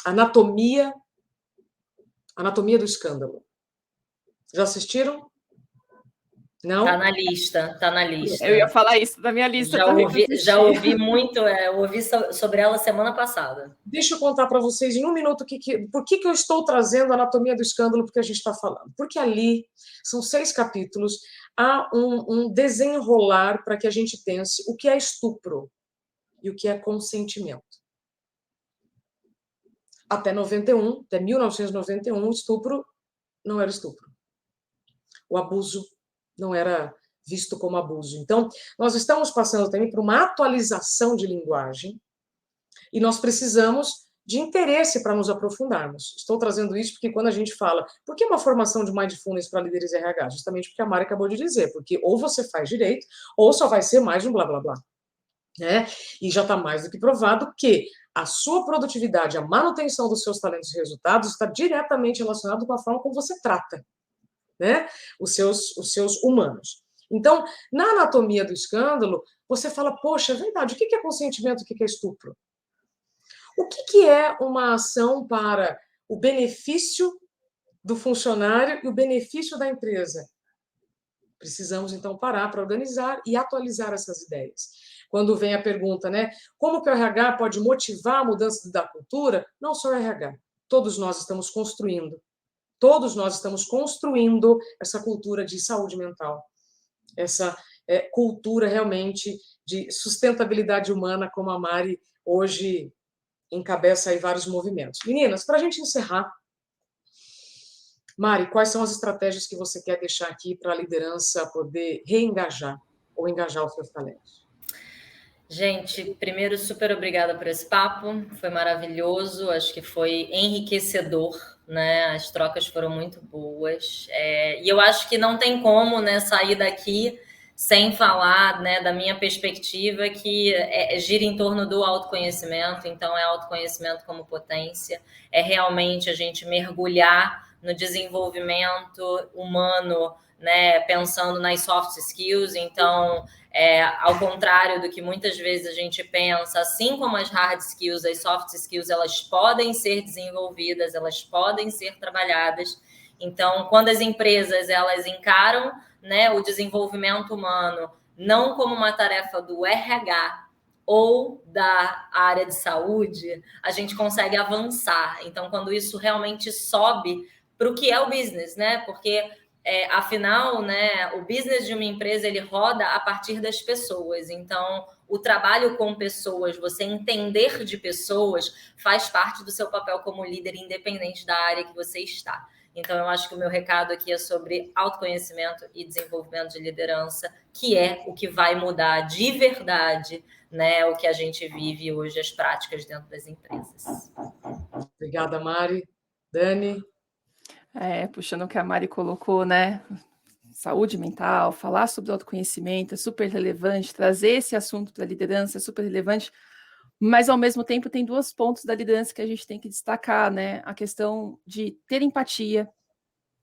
Anatomia do Escândalo. Já assistiram? Não? Tá na lista, tá na lista. Eu ia falar isso, da minha lista também. Já ouvi muito, eu ouvi sobre ela semana passada. Deixa eu contar para vocês em um minuto por que eu estou trazendo a Anatomia do Escândalo, porque a gente está falando. Porque ali são 6 capítulos, há um desenrolar para que a gente pense o que é estupro e o que é consentimento. Até 1991, estupro não era estupro. O abuso não era visto como abuso. Então, nós estamos passando também por uma atualização de linguagem e nós precisamos de interesse para nos aprofundarmos. Estou trazendo isso porque quando a gente fala, por que uma formação de Mindfulness para líderes RH? Justamente porque a Mari acabou de dizer, porque ou você faz direito, ou só vai ser mais um blá, blá, blá. Né? E já está mais do que provado que a sua produtividade, a manutenção dos seus talentos e resultados está diretamente relacionado com a forma como você trata, né? os seus humanos. Então, na Anatomia do Escândalo, você fala, poxa, é verdade, o que é consentimento, o que é estupro? O que é uma ação para o benefício do funcionário e o benefício da empresa? Precisamos, então, parar para organizar e atualizar essas ideias. Quando vem a pergunta, né, como que o RH pode motivar a mudança da cultura? Não só o RH, todos nós estamos construindo. Todos nós estamos construindo essa cultura de saúde mental, essa cultura realmente de sustentabilidade humana, como a Mari hoje encabeça aí vários movimentos. Meninas, para a gente encerrar, Mari, quais são as estratégias que você quer deixar aqui para a liderança poder reengajar ou engajar os seus talentos? Gente, primeiro, super obrigada por esse papo, foi maravilhoso, acho que foi enriquecedor, né? As trocas foram muito boas, e eu acho que não tem como, né, sair daqui sem falar, né, da minha perspectiva, que gira em torno do autoconhecimento. Então é autoconhecimento como potência, é realmente a gente mergulhar no desenvolvimento humano, né, pensando nas soft skills. Então, ao contrário do que muitas vezes a gente pensa, assim como as hard skills, as soft skills, elas podem ser desenvolvidas, elas podem ser trabalhadas. Então, quando as empresas elas encaram, né, o desenvolvimento humano não como uma tarefa do RH ou da área de saúde, a gente consegue avançar. Então, quando isso realmente sobe para o que é o business, né? Porque afinal, né, o business de uma empresa ele roda a partir das pessoas. Então, o trabalho com pessoas, você entender de pessoas, faz parte do seu papel como líder, independente da área que você está. Então, eu acho que o meu recado aqui é sobre autoconhecimento e desenvolvimento de liderança, que é o que vai mudar de verdade, né, o que a gente vive hoje, as práticas dentro das empresas. Obrigada, Mari. Dani? Puxando o que a Mari colocou, né? Saúde mental, falar sobre autoconhecimento é super relevante, trazer esse assunto para a liderança é super relevante, mas ao mesmo tempo tem 2 pontos da liderança que a gente tem que destacar, né? A questão de ter empatia,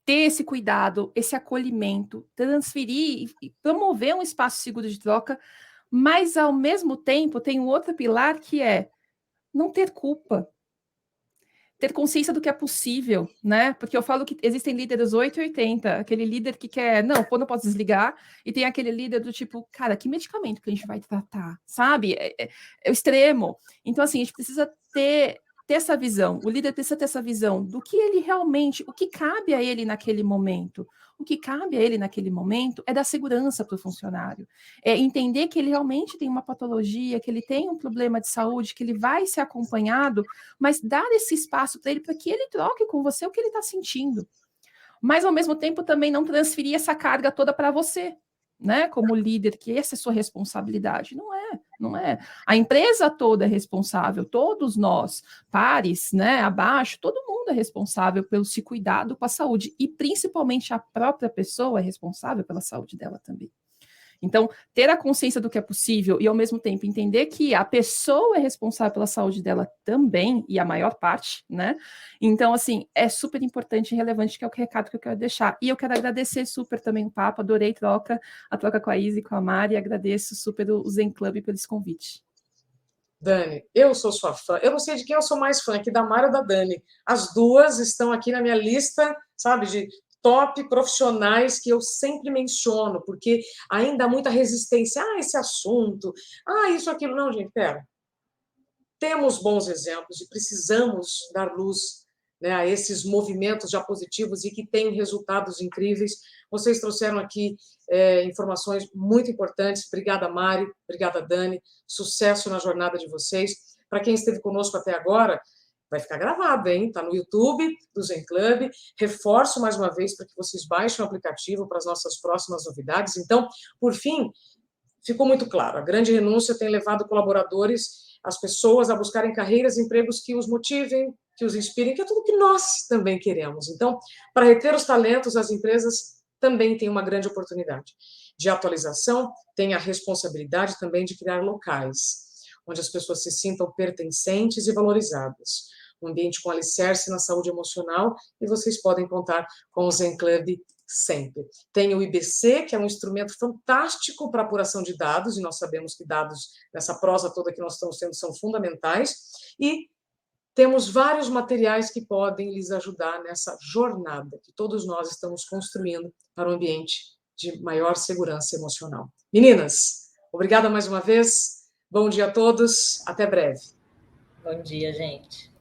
ter esse cuidado, esse acolhimento, transferir e promover um espaço seguro de troca, mas ao mesmo tempo tem um outro pilar que é não ter culpa. Ter consciência do que é possível, né? Porque eu falo que existem líderes 880, aquele líder que quer, não, quando eu posso desligar, e tem aquele líder do tipo, cara, que medicamento que a gente vai tratar, sabe? É o extremo. Então, assim, a gente precisa ter essa visão, o líder precisa ter essa visão do que ele realmente, o que cabe a ele naquele momento. O que cabe a ele naquele momento é dar segurança para o funcionário, é entender que ele realmente tem uma patologia, que ele tem um problema de saúde, que ele vai ser acompanhado, mas dar esse espaço para ele, para que ele troque com você o que ele está sentindo. mas ao mesmo tempo também não transferir essa carga toda para você, né? Como líder, que essa é a sua responsabilidade. Não é. A empresa toda é responsável, todos nós, pares, né, abaixo, todo mundo é responsável pelo se cuidado com a saúde, e principalmente a própria pessoa é responsável pela saúde dela também. Então, ter a consciência do que é possível e, ao mesmo tempo, entender que a pessoa é responsável pela saúde dela também, e a maior parte, né? Então, assim, é super importante e relevante, que é o recado que eu quero deixar. E eu quero agradecer super também o papo, adorei a troca com a Isa e com a Mari, e agradeço super o Zen Club pelo esse convite. Dani, eu sou sua fã. Eu não sei de quem eu sou mais fã, aqui da Mara ou da Dani. As duas estão aqui na minha lista, sabe, de top profissionais que eu sempre menciono, porque ainda há muita resistência. Ah, esse assunto. Ah, isso, aquilo. Não, gente, pera. Temos bons exemplos e precisamos dar luz, né, a esses movimentos já positivos e que têm resultados incríveis. Vocês trouxeram aqui informações muito importantes. Obrigada, Mari. Obrigada, Dani. Sucesso na jornada de vocês. Para quem esteve conosco até agora, vai ficar gravado, hein? Está no YouTube do Zen Club. Reforço mais uma vez para que vocês baixem o aplicativo para as nossas próximas novidades. Então, por fim, ficou muito claro, a grande renúncia tem levado colaboradores, as pessoas a buscarem carreiras e empregos que os motivem, que os inspirem, que é tudo que nós também queremos. Então, para reter os talentos, as empresas também têm uma grande oportunidade de atualização, têm a responsabilidade também de criar locais, onde as pessoas se sintam pertencentes e valorizadas. Um ambiente com alicerce na saúde emocional, e vocês podem contar com o Zen Club sempre. Tem o IBC, que é um instrumento fantástico para apuração de dados, e nós sabemos que dados, nessa prosa toda que nós estamos tendo, são fundamentais, e temos vários materiais que podem lhes ajudar nessa jornada que todos nós estamos construindo para um ambiente de maior segurança emocional. Meninas, obrigada mais uma vez, bom dia a todos, até breve. Bom dia, gente.